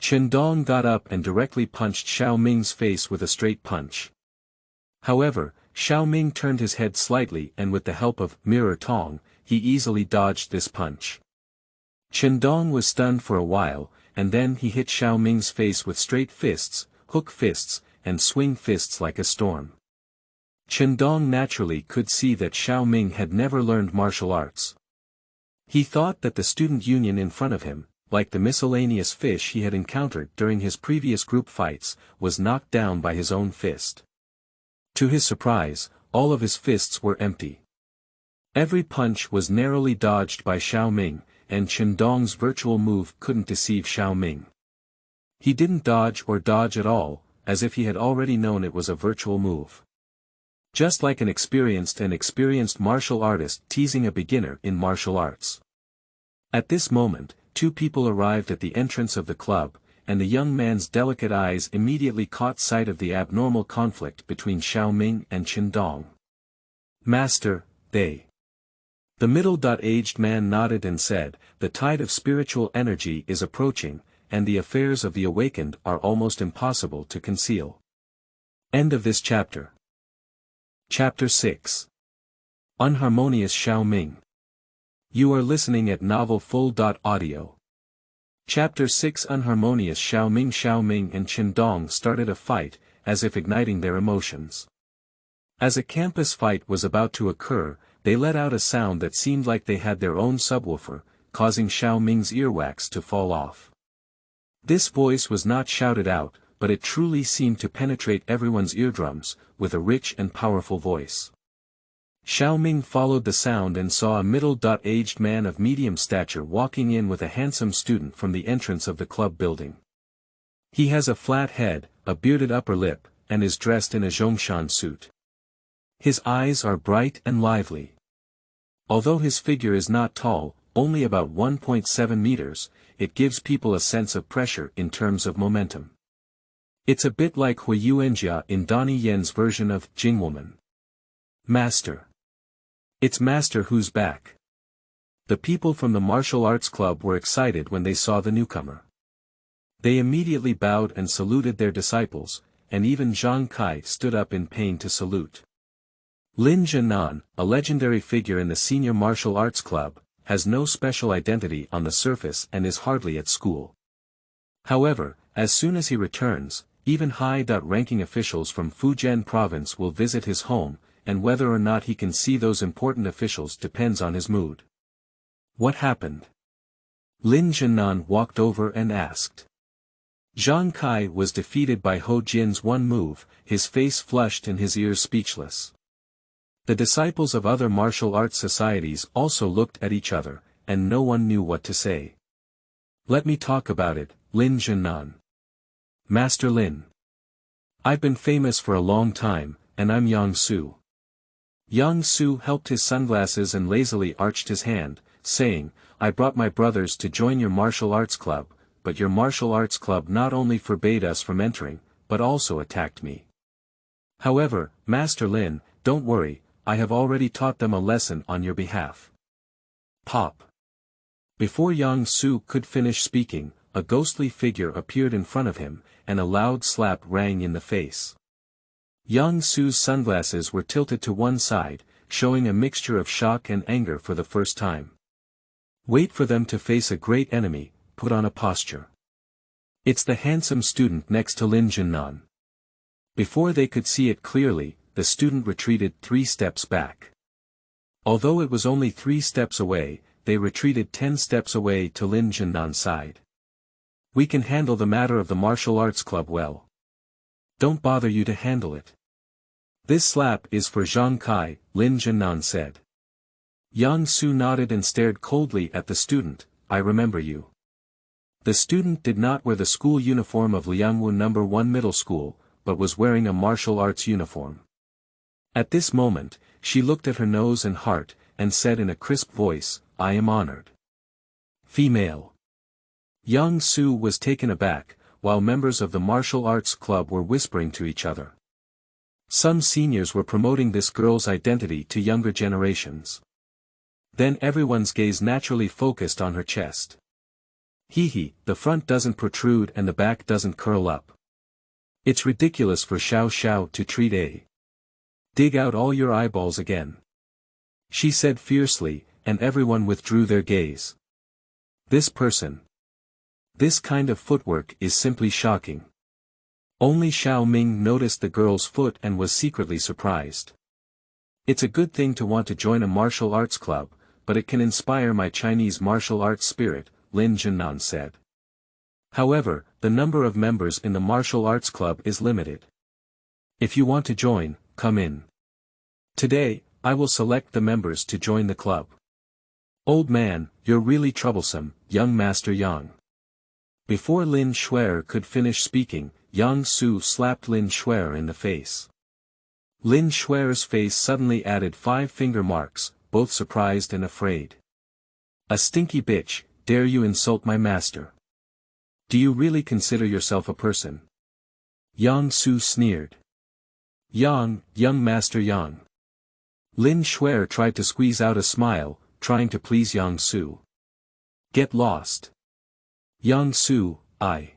Qindong got up and directly punched Xiao Ming's face with a straight punch. However, Xiao Ming turned his head slightly and with the help of Mirror Tong, he easily dodged this punch. Qindong was stunned for a while, and then he hit Xiao Ming's face with straight fists, hook fists, and swing fists like a storm. Qindong naturally could see that Xiao Ming had never learned martial arts. He thought that the student union in front of him, like the miscellaneous fish he had encountered during his previous group fights, was knocked down by his own fist. To his surprise, all of his fists were empty. Every punch was narrowly dodged by Xiao Ming, and Qindong's virtual move couldn't deceive Xiao Ming. He didn't dodge or dodge at all, as if he had already known it was a virtual move. Just like an experienced martial artist teasing a beginner in martial arts. At this moment, 2 people arrived at the entrance of the club, and the young man's delicate eyes immediately caught sight of the abnormal conflict between Xiao Ming and Qindong. "Master, they." The middle-aged man nodded and said, "The tide of spiritual energy is approaching, and the affairs of the awakened are almost impossible to conceal." End of this chapter. Chapter 6. Unharmonious Xiao Ming. You are listening at novelfull.audio. Chapter 6. Unharmonious Xiao Ming and Qindong started a fight, as if igniting their emotions. As a campus fight was about to occur, they let out a sound that seemed like they had their own subwoofer, causing Xiao Ming's earwax to fall off. This voice was not shouted out, but it truly seemed to penetrate everyone's eardrums, with a rich and powerful voice. Xiao Ming followed the sound and saw a middle-aged man of medium stature walking in with a handsome student from the entrance of the club building. He has a flat head, a bearded upper lip, and is dressed in a Zhongshan suit. His eyes are bright and lively. Although his figure is not tall, only about 1.7 meters, it gives people a sense of pressure in terms of momentum. It's a bit like Hui Yuanjia in Donnie Yen's version of Jingwoman. Master. It's Master who's back. The people from the martial arts club were excited when they saw the newcomer. They immediately bowed and saluted their disciples, and even Zhang Kai stood up in pain to salute. Lin Jianan, a legendary figure in the senior martial arts club, has no special identity on the surface and is hardly at school. However, as soon as he returns, even high-ranking officials from Fujian province will visit his home, and whether or not he can see those important officials depends on his mood. What happened? Lin Jianan walked over and asked. Zhang Kai was defeated by Ho Jin's one move, his face flushed and his ears speechless. The disciples of other martial arts societies also looked at each other, and no one knew what to say. Let me talk about it, Lin Jianan. Master Lin. I've been famous for a long time, and I'm Yang Su. Yang Su helped his sunglasses and lazily arched his hand, saying, I brought my brothers to join your martial arts club, but your martial arts club not only forbade us from entering, but also attacked me. However, Master Lin, don't worry, I have already taught them a lesson on your behalf. Pop. Before Yang Su could finish speaking, a ghostly figure appeared in front of him, and a loud slap rang in the face. Yang Su's sunglasses were tilted to one side, showing a mixture of shock and anger for the first time. Wait for them to face a great enemy, put on a posture. It's the handsome student next to Lin Jianan. Before they could see it clearly, the student retreated 3 steps back. Although it was only 3 steps away, they retreated 10 steps away to Lin Jianan's side. We can handle the matter of the martial arts club well. Don't bother you to handle it. This slap is for Zhang Kai, Lin Jianan said. Yang Su nodded and stared coldly at the student, I remember you. The student did not wear the school uniform of Liangwu No. 1 Middle School, but was wearing a martial arts uniform. At this moment, she looked at her nose and heart, and said in a crisp voice, I am honored. Female. Yang Su was taken aback, while members of the martial arts club were whispering to each other. Some seniors were promoting this girl's identity to younger generations. Then everyone's gaze naturally focused on her chest. Hee, the front doesn't protrude and the back doesn't curl up. It's ridiculous for Xiao to treat a. Dig out all your eyeballs again. She said fiercely, and everyone withdrew their gaze. This person. This kind of footwork is simply shocking. Only Xiao Ming noticed the girl's foot and was secretly surprised. It's a good thing to want to join a martial arts club, but it can inspire my Chinese martial arts spirit, Lin Jianan said. However, the number of members in the martial arts club is limited. If you want to join, come in. Today, I will select the members to join the club. Old man, you're really troublesome, young Master Yang. Before Lin Shuer could finish speaking, Yang Su slapped Lin Shuer in the face. Lin Shuer's face suddenly added 5 finger marks, both surprised and afraid. A stinky bitch, dare you insult my master? Do you really consider yourself a person? Yang Su sneered. Young Master Yang. Lin Shuer tried to squeeze out a smile, trying to please Yang Su. Get lost. Yang Su, I.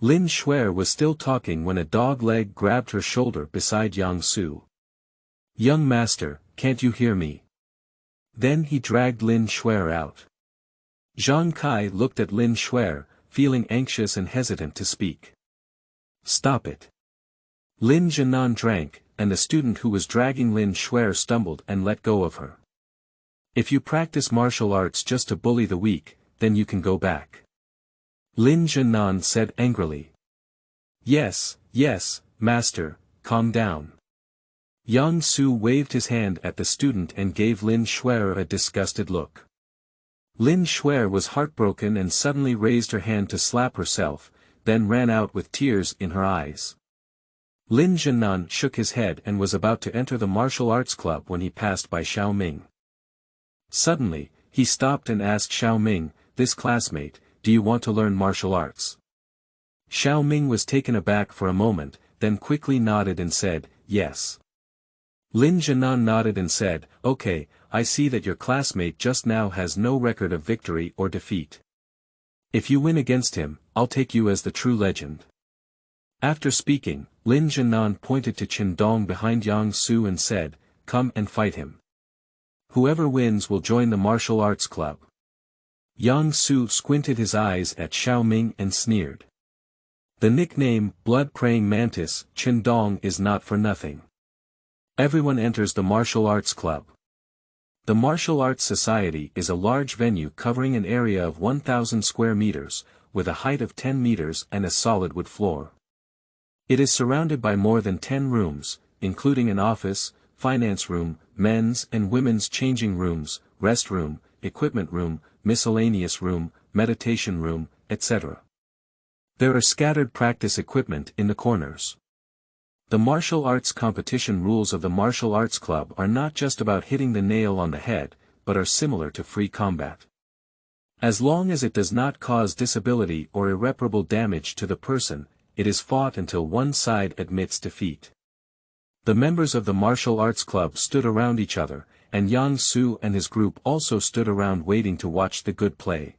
Lin Shuer was still talking when a dog leg grabbed her shoulder beside Yang Su. Young master, can't you hear me? Then he dragged Lin Shuer out. Zhang Kai looked at Lin Shuer, feeling anxious and hesitant to speak. Stop it. Lin Jianan drank, and the student who was dragging Lin Shuer stumbled and let go of her. If you practice martial arts just to bully the weak, then you can go back. Lin Jianan said angrily. Yes, master, calm down. Yang Su waved his hand at the student and gave Lin Shuer a disgusted look. Lin Shuer was heartbroken and suddenly raised her hand to slap herself, then ran out with tears in her eyes. Lin Zhennan shook his head and was about to enter the martial arts club when he passed by Xiao Ming. Suddenly, he stopped and asked Xiao Ming, this classmate, do you want to learn martial arts? Xiao Ming was taken aback for a moment, then quickly nodded and said, yes. Lin Zhennan nodded and said, okay, I see that your classmate just now has no record of victory or defeat. If you win against him, I'll take you as the true legend. After speaking, Lin Zhennan pointed to Qindong behind Yang Su and said, come and fight him. Whoever wins will join the martial arts club. Yang Su squinted his eyes at Xiao Ming and sneered. The nickname, blood-praying Mantis, Qindong is not for nothing. Everyone enters the martial arts club. The Martial Arts Society is a large venue covering an area of 1,000 square meters, with a height of 10 meters and a solid wood floor. It is surrounded by more than 10 rooms, including an office, finance room, men's and women's changing rooms, rest room, equipment room, miscellaneous room, meditation room, etc. There are scattered practice equipment in the corners. The martial arts competition rules of the martial arts club are not just about hitting the nail on the head, but are similar to free combat. As long as it does not cause disability or irreparable damage to the person, it is fought until one side admits defeat. The members of the martial arts club stood around each other, and Yang Su and his group also stood around waiting to watch the good play.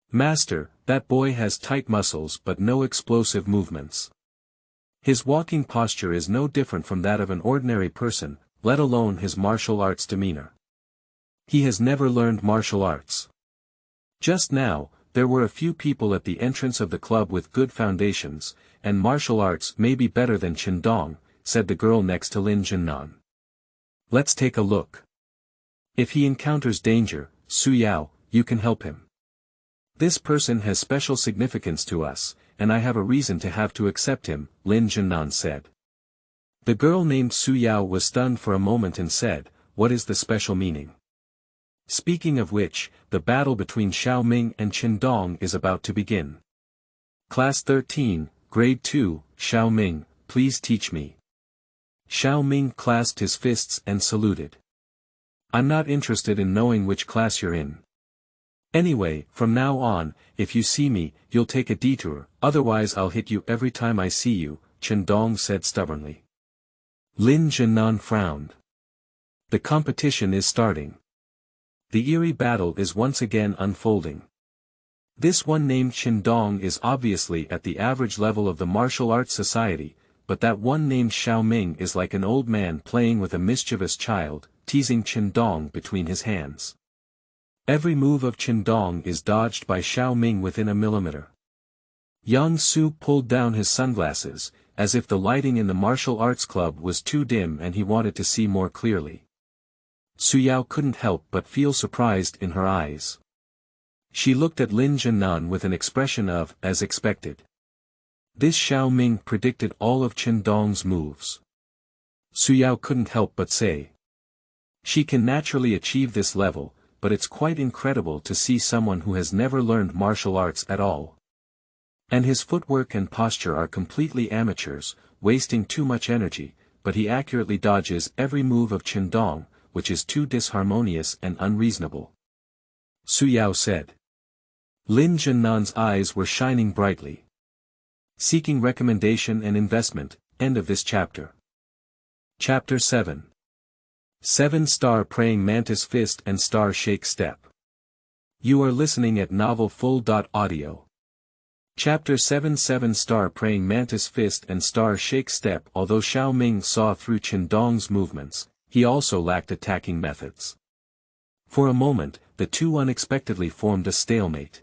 Master, that boy has tight muscles but no explosive movements. His walking posture is no different from that of an ordinary person, let alone his martial arts demeanor. He has never learned martial arts. Just now, there were a few people at the entrance of the club with good foundations, and martial arts may be better than Qindong, said the girl next to Lin Zhennan. Let's take a look. If he encounters danger, Su Yao, you can help him. This person has special significance to us, and I have a reason to accept him, Lin Zhennan said. The girl named Su Yao was stunned for a moment and said, what is the special meaning? Speaking of which, the battle between Xiao Ming and Qindong is about to begin. Class 13, Grade 2, Xiao Ming, please teach me. Xiao Ming clasped his fists and saluted. I'm not interested in knowing which class you're in. Anyway, from now on, if you see me, you'll take a detour, otherwise I'll hit you every time I see you, Qindong said stubbornly. Lin Zhennan frowned. The competition is starting. The eerie battle is once again unfolding. This one named Qindong is obviously at the average level of the martial arts society, but that one named Xiao Ming is like an old man playing with a mischievous child, teasing Qindong between his hands. Every move of Qindong is dodged by Xiao Ming within a millimeter. Yang Su pulled down his sunglasses, as if the lighting in the martial arts club was too dim and he wanted to see more clearly. Su Yao couldn't help but feel surprised in her eyes. She looked at Lin Zhennan with an expression of, as expected. This Xiao Ming predicted all of Qindong's moves. Su Yao couldn't help but say. She can naturally achieve this level, but it's quite incredible to see someone who has never learned martial arts at all. And his footwork and posture are completely amateurs, wasting too much energy, but he accurately dodges every move of Qindong, which is too disharmonious and unreasonable. Su Yao said. Lin Zhennan's eyes were shining brightly. Seeking recommendation and investment, end of this chapter. Chapter 7. 7-star praying mantis fist and star shake step. You are listening at novelfull.audio. Chapter 7 7-star praying mantis fist and star shake step. Although Xiao Ming saw through Qindong's movements, he also lacked attacking methods. For a moment, the two unexpectedly formed a stalemate.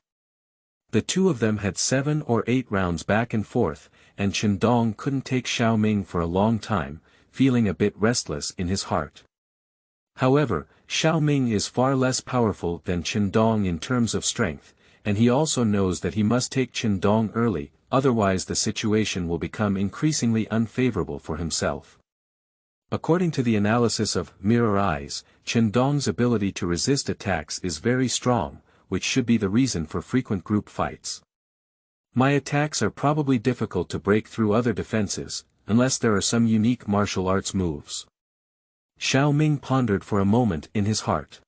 The two of them had 7 or 8 rounds back and forth, and Qindong couldn't take Xiao Ming for a long time, feeling a bit restless in his heart. However, Xiao Ming is far less powerful than Qindong in terms of strength, and he also knows that he must take Qindong early, otherwise the situation will become increasingly unfavorable for himself. According to the analysis of Mirror Eyes, Qindong's ability to resist attacks is very strong, which should be the reason for frequent group fights. My attacks are probably difficult to break through other defenses, unless there are some unique martial arts moves. Xiao Ming pondered for a moment in his heart.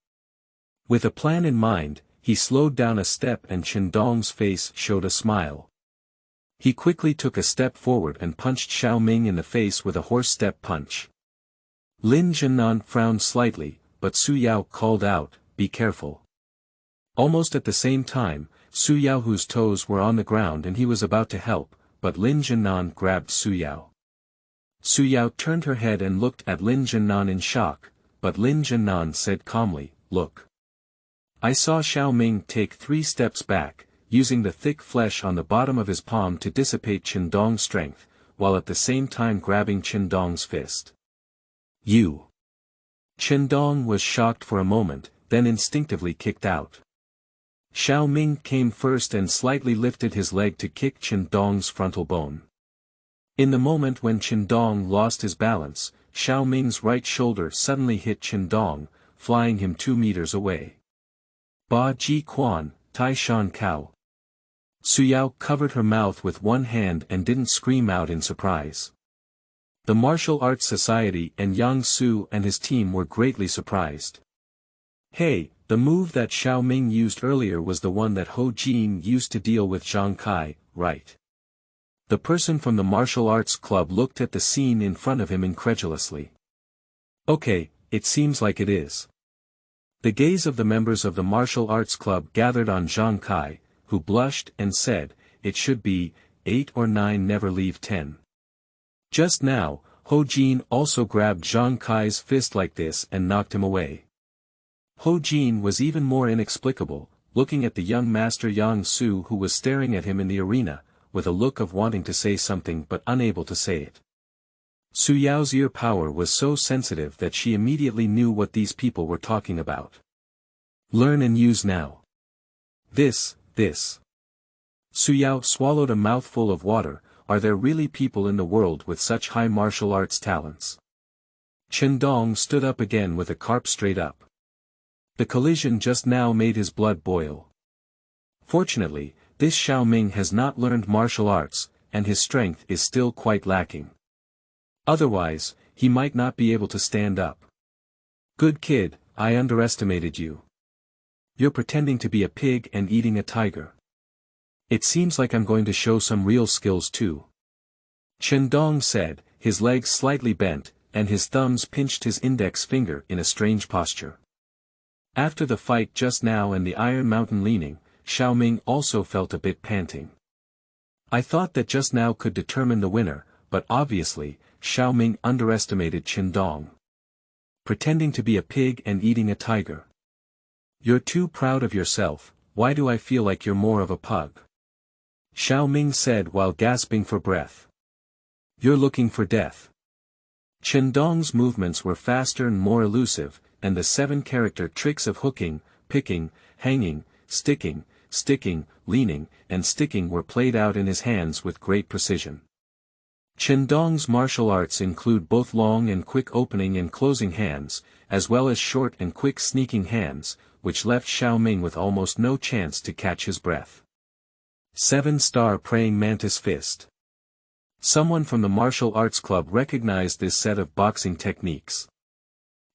With a plan in mind, he slowed down a step and Qindong's face showed a smile. He quickly took a step forward and punched Xiao Ming in the face with a horse step punch. Lin Jianan frowned slightly, but Su Yao called out, "Be careful." Almost at the same time, Su Yao, whose toes were on the ground and he was about to help, but Lin Jianan grabbed Su Yao. Su Yao turned her head and looked at Lin Jianan in shock, but Lin Jianan said calmly, "Look." I saw Xiao Ming take 3 steps back, using the thick flesh on the bottom of his palm to dissipate Qindong's strength, while at the same time grabbing Qindong's fist. "You." Qindong was shocked for a moment, then instinctively kicked out. Xiao Ming came first and slightly lifted his leg to kick Qindong's frontal bone. In the moment when Qindong lost his balance, Xiao Ming's right shoulder suddenly hit Qindong, flying him 2 meters away. Ba Ji Quan, Tai Shan Kao. Su Yao covered her mouth with one hand and didn't scream out in surprise. The Martial Arts Society and Yang Su and his team were greatly surprised. Hey, the move that Xiao Ming used earlier was the one that Ho Jin used to deal with Zhang Kai, right? The person from the martial arts club looked at the scene in front of him incredulously. Okay, it seems like it is. The gaze of the members of the martial arts club gathered on Zhang Kai, who blushed and said, "It should be, 8 or 9 never leave 10. Just now, Ho Jin also grabbed Zhang Kai's fist like this and knocked him away. Ho Jin was even more inexplicable, looking at the young master Yang Su who was staring at him in the arena, with a look of wanting to say something but unable to say it. Su Yao's ear power was so sensitive that she immediately knew what these people were talking about. Learn and use now. This. Su Yao swallowed a mouthful of water. Are there really people in the world with such high martial arts talents? Qindong stood up again with a carp straight up. The collision just now made his blood boil. Fortunately, this Xiao Ming has not learned martial arts, and his strength is still quite lacking. Otherwise, he might not be able to stand up. Good kid, I underestimated you. You're pretending to be a pig and eating a tiger. It seems like I'm going to show some real skills too. Qindong said, his legs slightly bent, and his thumbs pinched his index finger in a strange posture. After the fight just now and the Iron Mountain leaning, Xiao Ming also felt a bit panting. I thought that just now could determine the winner, but obviously, Xiao Ming underestimated Qindong. Pretending to be a pig and eating a tiger. You're too proud of yourself. Why do I feel like you're more of a pug? Xiao Ming said while gasping for breath. You're looking for death. Qindong's movements were faster and more elusive, and the 7-character tricks of hooking, picking, hanging, sticking, leaning, and sticking were played out in his hands with great precision. Qindong's martial arts include both long and quick opening and closing hands, as well as short and quick sneaking hands, which left Xiao Ming with almost no chance to catch his breath. 7-star praying mantis fist. Someone from the martial arts club recognized this set of boxing techniques.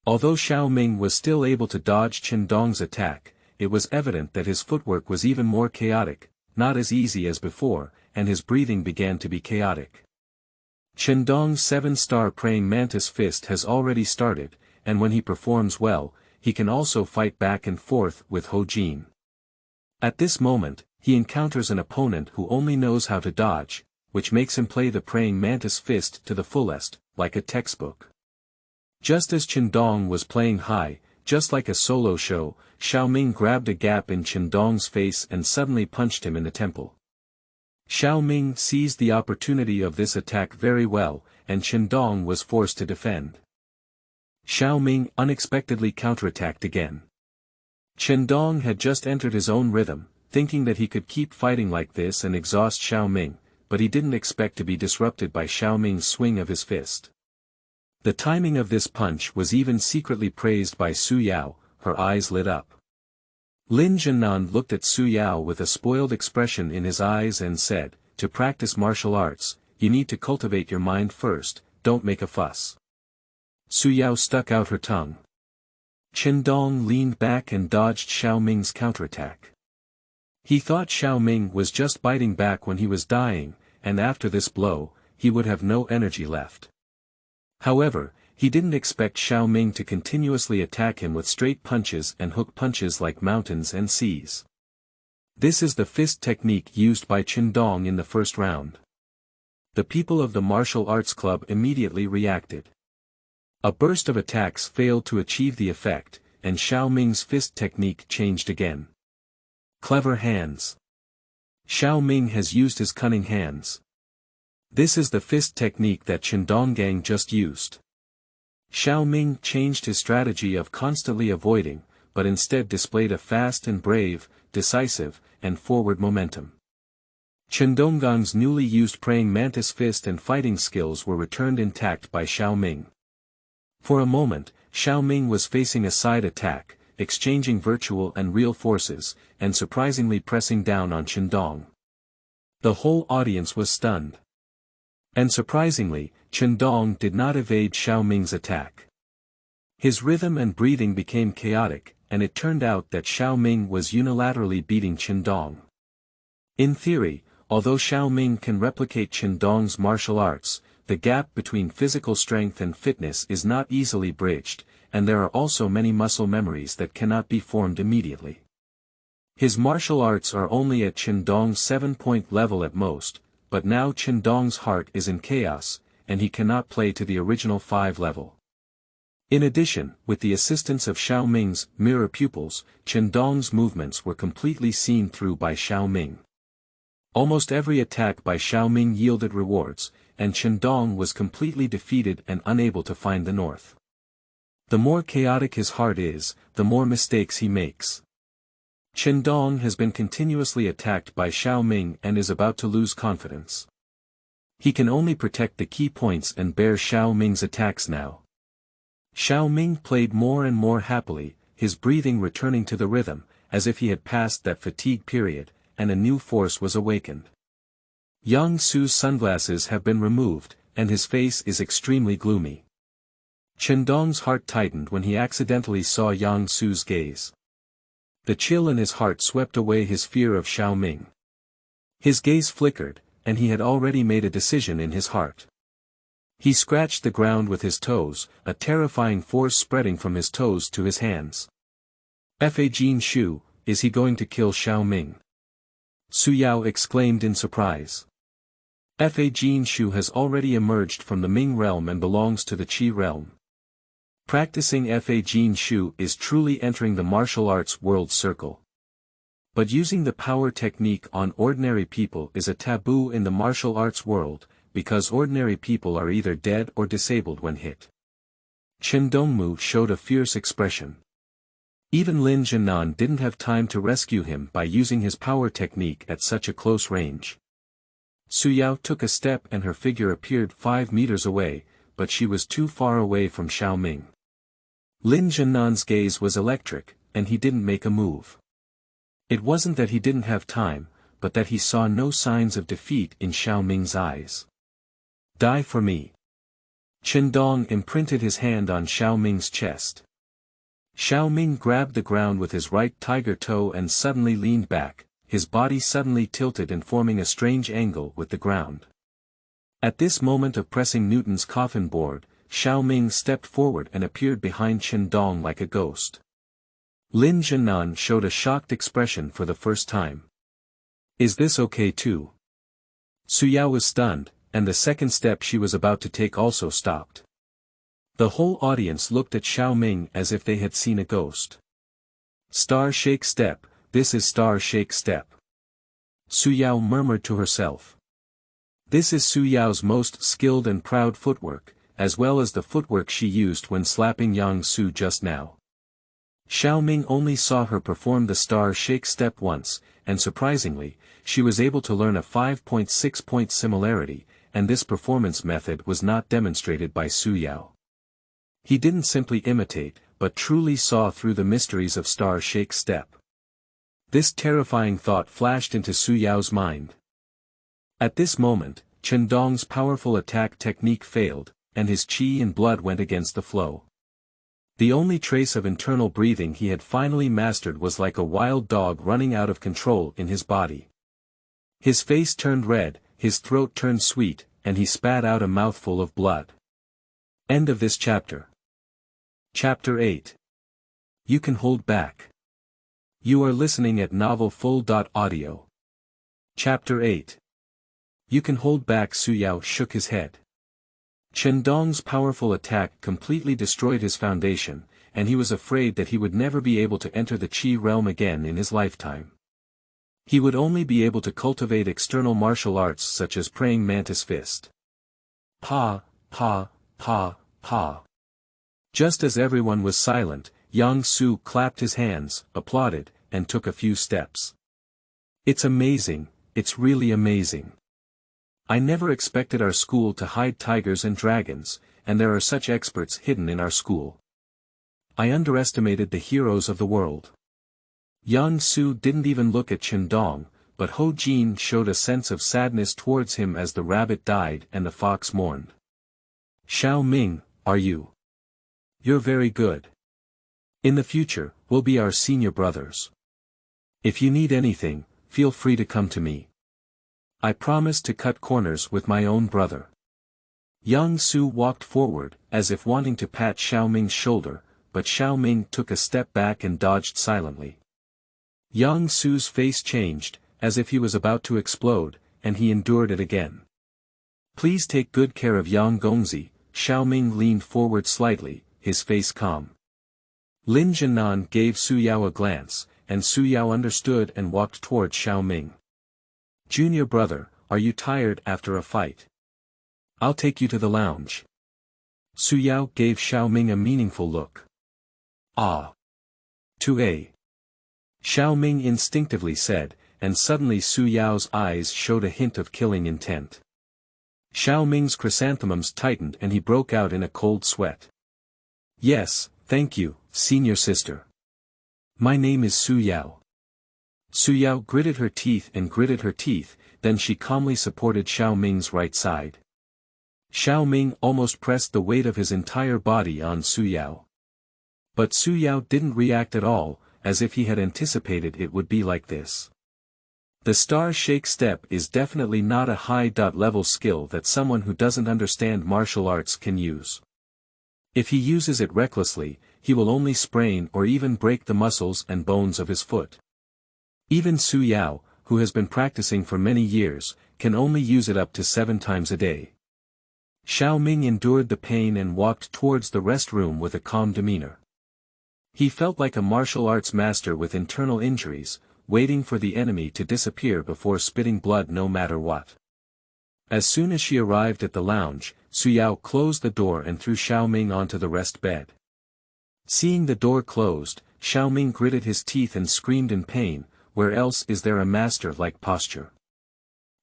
Although Xiao Ming was still able to dodge Qindong's attack, it was evident that his footwork was even more chaotic, not as easy as before, and his breathing began to be chaotic. Qindong's 7-star praying mantis fist has already started, and when he performs well, he can also fight back and forth with Ho Jin. At this moment, he encounters an opponent who only knows how to dodge, which makes him play the praying mantis fist to the fullest, like a textbook. Just as Qindong was playing high, just like a solo show, Xiao Ming grabbed a gap in Qindong's face and suddenly punched him in the temple. Xiao Ming seized the opportunity of this attack very well, and Qindong was forced to defend. Xiao Ming unexpectedly counterattacked again. Qindong had just entered his own rhythm, thinking that he could keep fighting like this and exhaust Xiao Ming, but he didn't expect to be disrupted by Xiao Ming's swing of his fist. The timing of this punch was even secretly praised by Su Yao. Her eyes lit up. Lin Jianan looked at Su Yao with a spoiled expression in his eyes and said, "To practice martial arts, you need to cultivate your mind first, don't make a fuss." Su Yao stuck out her tongue. Qindong leaned back and dodged Xiao Ming's counterattack. He thought Xiao Ming was just biting back when he was dying, and after this blow, he would have no energy left. However, he didn't expect Xiao Ming to continuously attack him with straight punches and hook punches like mountains and seas. This is the fist technique used by Qindong in the first round. The people of the martial arts club immediately reacted. A burst of attacks failed to achieve the effect, and Xiao Ming's fist technique changed again. Clever hands. Xiao Ming has used his cunning hands. This is the fist technique that Qindong just used. Xiao Ming changed his strategy of constantly avoiding, but instead displayed a fast and brave, decisive, and forward momentum. Qindong's newly used praying mantis fist and fighting skills were returned intact by Xiao Ming. For a moment, Xiao Ming was facing a side attack, exchanging virtual and real forces, and surprisingly pressing down on Qindong. The whole audience was stunned. And surprisingly, Qindong did not evade Xiao Ming's attack. His rhythm and breathing became chaotic, and it turned out that Xiao Ming was unilaterally beating Qindong. In theory, although Xiao Ming can replicate Qindong's martial arts, the gap between physical strength and fitness is not easily bridged, and there are also many muscle memories that cannot be formed immediately. His martial arts are only at Qindong's 7-point level at most, but now Qindong's heart is in chaos, and he cannot play to the original 5 level. In addition, with the assistance of Xiao Ming's mirror pupils, Qindong's movements were completely seen through by Xiao Ming. Almost every attack by Xiao Ming yielded rewards, and Qindong was completely defeated and unable to find the north. The more chaotic his heart is, the more mistakes he makes. Qindong has been continuously attacked by Xiao Ming and is about to lose confidence. He can only protect the key points and bear Xiao Ming's attacks now. Xiao Ming played more and more happily, his breathing returning to the rhythm, as if he had passed that fatigue period, and a new force was awakened. Yang Su's sunglasses have been removed, and his face is extremely gloomy. Qindong's heart tightened when he accidentally saw Yang Su's gaze. The chill in his heart swept away his fear of Xiao Ming. His gaze flickered, and he had already made a decision in his heart. He scratched the ground with his toes, a terrifying force spreading from his toes to his hands. Fa Jin Shu, is he going to kill Xiao Ming? Su Yao exclaimed in surprise. Fa Jin Shu has already emerged from the Ming realm and belongs to the Qi realm. Practicing Fa Jin Shu is truly entering the martial arts world circle. But using the power technique on ordinary people is a taboo in the martial arts world, because ordinary people are either dead or disabled when hit. Qindongmu showed a fierce expression. Even Lin Jianan didn't have time to rescue him by using his power technique at such a close range. Su Yao took a step and her figure appeared 5 meters away, but she was too far away from Xiao Ming. Lin Jianan's gaze was electric, and he didn't make a move. It wasn't that he didn't have time, but that he saw no signs of defeat in Xiao Ming's eyes. Die for me. Qindong imprinted his hand on Xiao Ming's chest. Xiao Ming grabbed the ground with his right tiger toe and suddenly leaned back, his body suddenly tilted and forming a strange angle with the ground. At this moment of pressing Newton's coffin board, Xiao Ming stepped forward and appeared behind Qindong like a ghost. Lin Jianan showed a shocked expression for the first time. Is this okay too? Su Yao was stunned, and the second step she was about to take also stopped. The whole audience looked at Xiao Ming as if they had seen a ghost. Star shake step, this is star shake step. Su Yao murmured to herself. This is Su Yao's most skilled and proud footwork, as well as the footwork she used when slapping Yang Su just now. Xiao Ming only saw her perform the star shake step once, and surprisingly, she was able to learn a 5.6-point similarity, and this performance method was not demonstrated by Su Yao. He didn't simply imitate, but truly saw through the mysteries of Star Shake Step. This terrifying thought flashed into Su Yao's mind. At this moment, Chen Dong's powerful attack technique failed, and his qi and blood went against the flow. The only trace of internal breathing he had finally mastered was like a wild dog running out of control in his body. His face turned red, his throat turned sweet, and he spat out a mouthful of blood. End of this chapter. Chapter 8. You can hold back. You are listening at novelfull.audio. Chapter 8. You can hold back. Su Yao shook his head. Chen Dong's powerful attack completely destroyed his foundation, and he was afraid that he would never be able to enter the Qi realm again in his lifetime. He would only be able to cultivate external martial arts such as praying mantis fist. Pa, pa, pa, pa. Just as everyone was silent, Yang Su clapped his hands, applauded, and took a few steps. It's amazing, it's really amazing. I never expected our school to hide tigers and dragons, and there are such experts hidden in our school. I underestimated the heroes of the world. Yang Su didn't even look at Chen Dong, but Ho Jin showed a sense of sadness towards him as the rabbit died and the fox mourned. Xiao Ming, are you? You're very good. In the future, we'll be our senior brothers. If you need anything, feel free to come to me. I promise to cut corners with my own brother. Yang Su walked forward, as if wanting to pat Xiao Ming's shoulder, but Xiao Ming took a step back and dodged silently. Yang Su's face changed, as if he was about to explode, and he endured it again. Please take good care of Yang Gongzi. Xiao Ming leaned forward slightly, his face calm. Lin Jianan gave Su Yao a glance, and Su Yao understood and walked toward Xiao Ming. Junior brother, are you tired after a fight? I'll take you to the lounge. Su Yao gave Xiao Ming a meaningful look. Ah. To A. Xiao Ming instinctively said, and suddenly Su Yao's eyes showed a hint of killing intent. Xiao Ming's chrysanthemums tightened and he broke out in a cold sweat. Yes, thank you, senior sister. My name is Su Yao. Su Yao gritted her teeth, then she calmly supported Xiao Ming's right side. Xiao Ming almost pressed the weight of his entire body on Su Yao. But Su Yao didn't react at all, as if he had anticipated it would be like this. The Star Shake Step is definitely not a high-level skill that someone who doesn't understand martial arts can use. If he uses it recklessly, he will only sprain or even break the muscles and bones of his foot. Even Su Yao, who has been practicing for many years, can only use it up to 7 times a day. Xiao Ming endured the pain and walked towards the restroom with a calm demeanor. He felt like a martial arts master with internal injuries, waiting for the enemy to disappear before spitting blood no matter what. As soon as she arrived at the lounge, Su Yao closed the door and threw Xiao Ming onto the rest bed. Seeing the door closed, Xiao Ming gritted his teeth and screamed in pain, where else is there a master-like posture?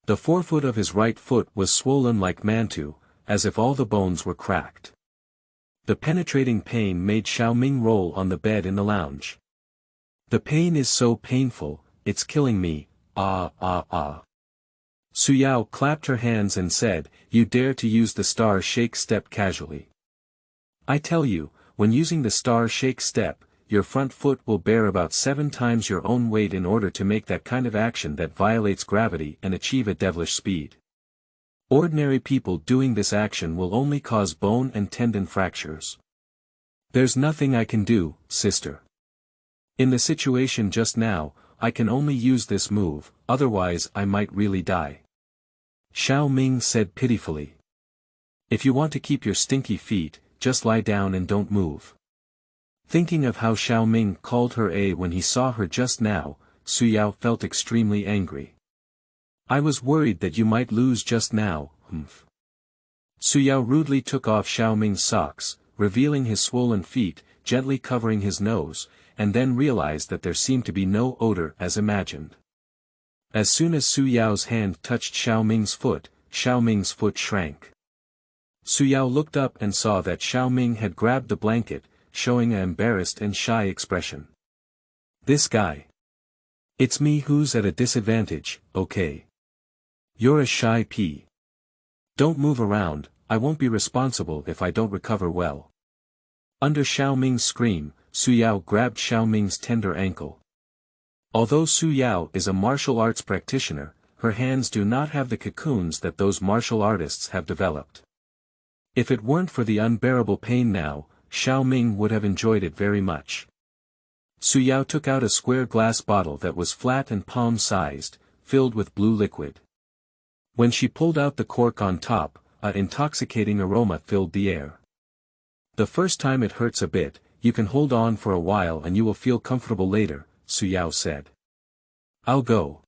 The forefoot of his right foot was swollen like Mantis, as if all the bones were cracked. The penetrating pain made Xiao Ming roll on the bed in the lounge. The pain is so painful, it's killing me, ah ah ah. Su Yao clapped her hands and said, you dare to use the Star Shake Step casually. I tell you, when using the Star Shake Step, your front foot will bear about 7 times your own weight in order to make that kind of action that violates gravity and achieve a devilish speed. Ordinary people doing this action will only cause bone and tendon fractures. There's nothing I can do, sister. In the situation just now, I can only use this move, otherwise I might really die. Xiao Ming said pitifully. If you want to keep your stinky feet, just lie down and don't move. Thinking of how Xiao Ming called her when he saw her just now, Su Yao felt extremely angry. I was worried that you might lose just now, humph. Su Yao rudely took off Xiao Ming's socks, revealing his swollen feet, gently covering his nose, and then realized that there seemed to be no odor as imagined. As soon as Su Yao's hand touched Xiao Ming's foot shrank. Yao looked up and saw that Xiao Ming had grabbed the blanket, showing an embarrassed and shy expression. This guy. It's me who's at a disadvantage, okay? You're a shy pea. Don't move around, I won't be responsible if I don't recover well. Under Xiao Ming's scream, Yao grabbed Xiao Ming's tender ankle. Although Yao is a martial arts practitioner, her hands do not have the cocoons that those martial artists have developed. If it weren't for the unbearable pain now, Xiao Ming would have enjoyed it very much. Yao took out a square glass bottle that was flat and palm-sized, filled with blue liquid. When she pulled out the cork on top, an intoxicating aroma filled the air. The first time it hurts a bit, you can hold on for a while and you will feel comfortable later, Yao said. I'll go.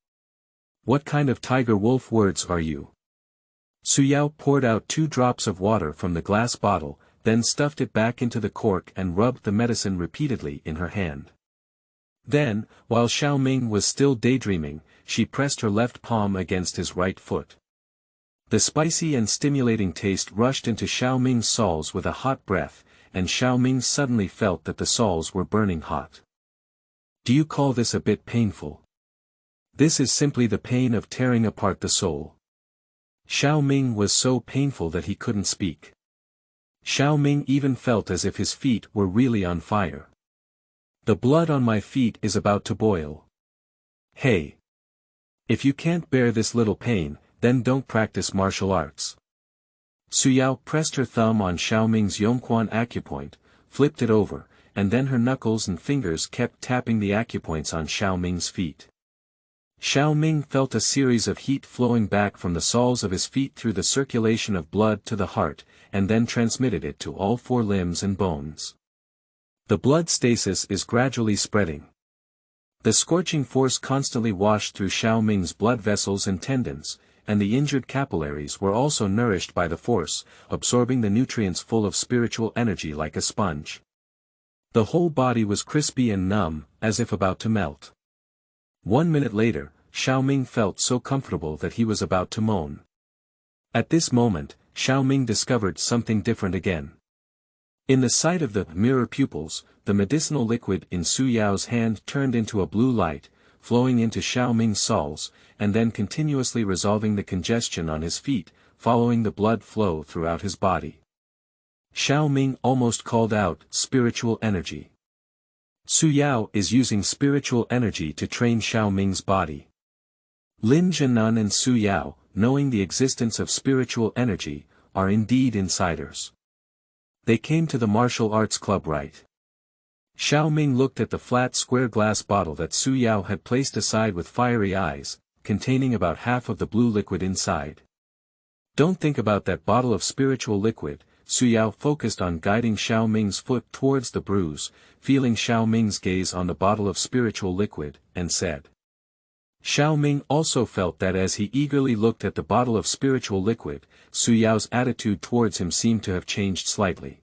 What kind of tiger wolf words are you? Yao poured out 2 drops of water from the glass bottle, then stuffed it back into the cork and rubbed the medicine repeatedly in her hand. Then, while Xiao Ming was still daydreaming, she pressed her left palm against his right foot. The spicy and stimulating taste rushed into Xiao Ming's soles with a hot breath, and Xiao Ming suddenly felt that the soles were burning hot. Do you call this a bit painful? This is simply the pain of tearing apart the soul. Xiao Ming was so painful that he couldn't speak. Xiao Ming even felt as if his feet were really on fire. The blood on my feet is about to boil. Hey! If you can't bear this little pain, then don't practice martial arts. Yao pressed her thumb on Xiao Ming's Yongquan acupoint, flipped it over, and then her knuckles and fingers kept tapping the acupoints on Xiao Ming's feet. Xiao Ming felt a series of heat flowing back from the soles of his feet through the circulation of blood to the heart, and then transmitted it to all 4 limbs and bones. The blood stasis is gradually spreading. The scorching force constantly washed through Xiao Ming's blood vessels and tendons, and the injured capillaries were also nourished by the force, absorbing the nutrients full of spiritual energy like a sponge. The whole body was crispy and numb, as if about to melt. 1 minute later, Xiao Ming felt so comfortable that he was about to moan. At this moment, Xiao Ming discovered something different again. In the sight of the mirror pupils, the medicinal liquid in Yao's hand turned into a blue light, flowing into Xiao Ming's soles, and then continuously resolving the congestion on his feet, following the blood flow throughout his body. Xiao Ming almost called out, spiritual energy. Yao is using spiritual energy to train Xiao Ming's body. Lin Zhenan and Yao, knowing the existence of spiritual energy, are indeed insiders. They came to the martial arts club right. Xiao Ming looked at the flat square glass bottle that Yao had placed aside with fiery eyes, containing about half of the blue liquid inside. Don't think about that bottle of spiritual liquid. Yao focused on guiding Xiao Ming's foot towards the bruise, feeling Xiao Ming's gaze on the bottle of spiritual liquid, and said. Xiao Ming also felt that as he eagerly looked at the bottle of spiritual liquid, Yao's attitude towards him seemed to have changed slightly.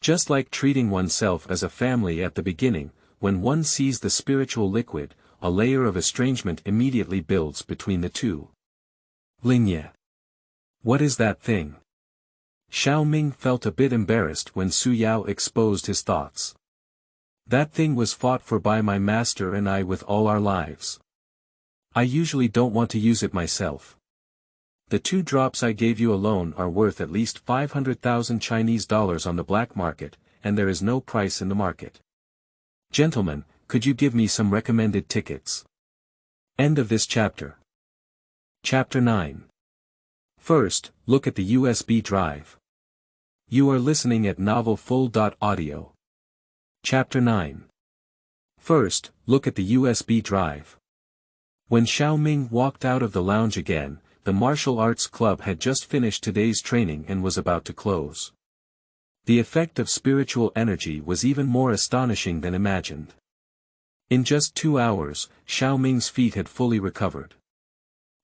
Just like treating oneself as a family at the beginning, when one sees the spiritual liquid, a layer of estrangement immediately builds between the two. Lingye. What is that thing? Xiao Ming felt a bit embarrassed when Yao exposed his thoughts. That thing was fought for by my master and I with all our lives. I usually don't want to use it myself. The 2 drops I gave you alone are worth at least 500,000 Chinese dollars on the black market, and there is no price in the market. Gentlemen, could you give me some recommended tickets? End of this chapter. Chapter 9. First, look at the USB drive. You are listening at novelfull.audio. Chapter 9. First, look at the USB drive. When Xiao Ming walked out of the lounge again, the martial arts club had just finished today's training and was about to close. The effect of spiritual energy was even more astonishing than imagined. In just 2 hours, Xiao Ming's feet had fully recovered.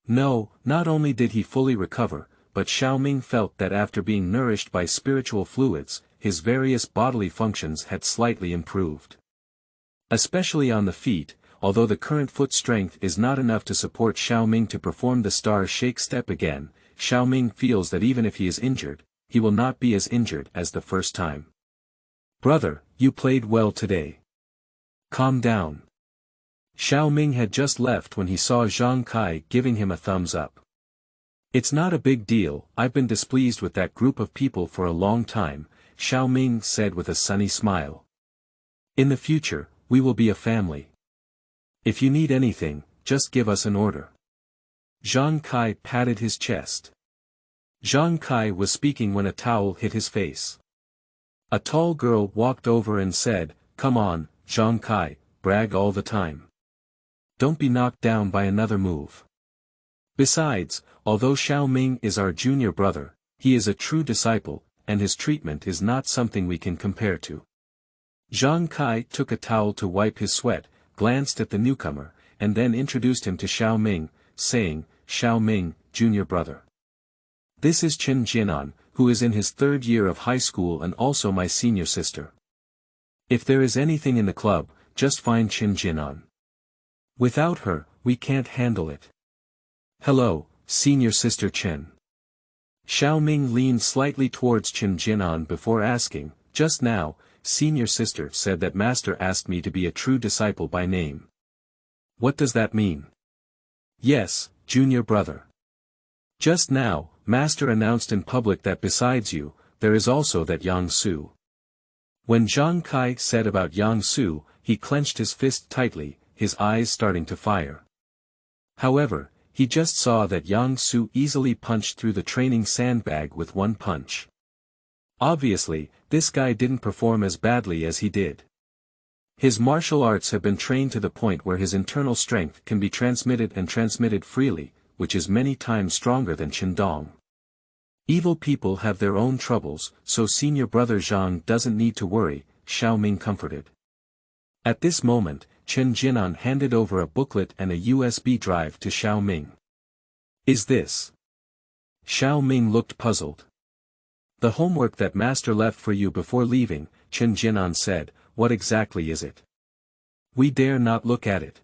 No, not only did he fully recover, but Xiao Ming felt that after being nourished by spiritual fluids, his various bodily functions had slightly improved. Especially on the feet, although the current foot strength is not enough to support Xiao Ming to perform the star shake step again, Xiao Ming feels that even if he is injured, he will not be as injured as the first time. Brother, you played well today. Calm down. Xiao Ming had just left when he saw Zhang Kai giving him a thumbs up. It's not a big deal, I've been displeased with that group of people for a long time, Xiao Ming said with a sunny smile. In the future, we will be a family. If you need anything, just give us an order. Zhang Kai patted his chest. Zhang Kai was speaking when a towel hit his face. A tall girl walked over and said, "Come on, Zhang Kai, brag all the time. Don't be knocked down by another move." Besides, although Xiao Ming is our junior brother, he is a true disciple, and his treatment is not something we can compare to. Zhang Kai took a towel to wipe his sweat, glanced at the newcomer, and then introduced him to Xiao Ming, saying, "Xiao Ming, junior brother. This is Chen Jinan, who is in his 3rd year of high school and also my senior sister. If there is anything in the club, just find Chen Jinan. Without her, we can't handle it." "Hello, senior sister Chen." Xiao Ming leaned slightly towards Chen Jinan before asking, "Just now, senior sister said that master asked me to be a true disciple by name. What does that mean?" "Yes, junior brother. Just now, master announced in public that besides you, there is also that Yang Su." When Zhang Kai said about Yang Su, he clenched his fist tightly, his eyes starting to fire. However, he just saw that Yang Su easily punched through the training sandbag with one punch. Obviously, this guy didn't perform as badly as he did. His martial arts have been trained to the point where his internal strength can be transmitted freely, which is many times stronger than Qindong. Evil people have their own troubles, so senior brother Zhang doesn't need to worry, Xiao Ming comforted. At this moment, Chen Jinan handed over a booklet and a USB drive to Xiao Ming. "Is this?" Xiao Ming looked puzzled. "The homework that master left for you before leaving," Chen Jinan said. "What exactly is it?" "We dare not look at it.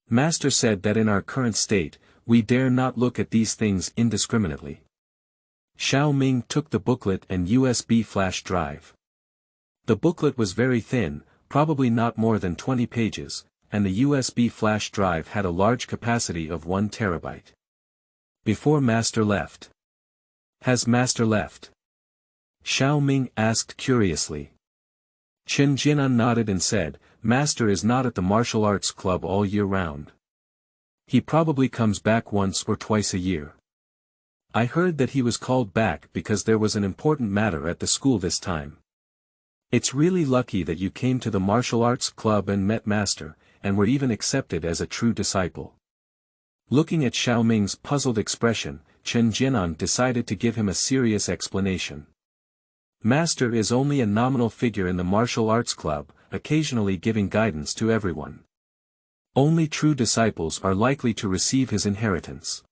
Master said that in our current state, we dare not look at these things indiscriminately." Xiao Ming took the booklet and USB flash drive. The booklet was very thin, probably not more than 20 pages, and the USB flash drive had a large capacity of 1 terabyte. Before master left. "Has master left?" Xiao Ming asked curiously. Chen Jinan nodded and said, "Master is not at the martial arts club all year round. He probably comes back once or twice a year. I heard that he was called back because there was an important matter at the school this time. It's really lucky that you came to the martial arts club and met master, and were even accepted as a true disciple." Looking at Xiao Ming's puzzled expression, Chen Jinan decided to give him a serious explanation. "Master is only a nominal figure in the martial arts club, occasionally giving guidance to everyone. Only true disciples are likely to receive his inheritance.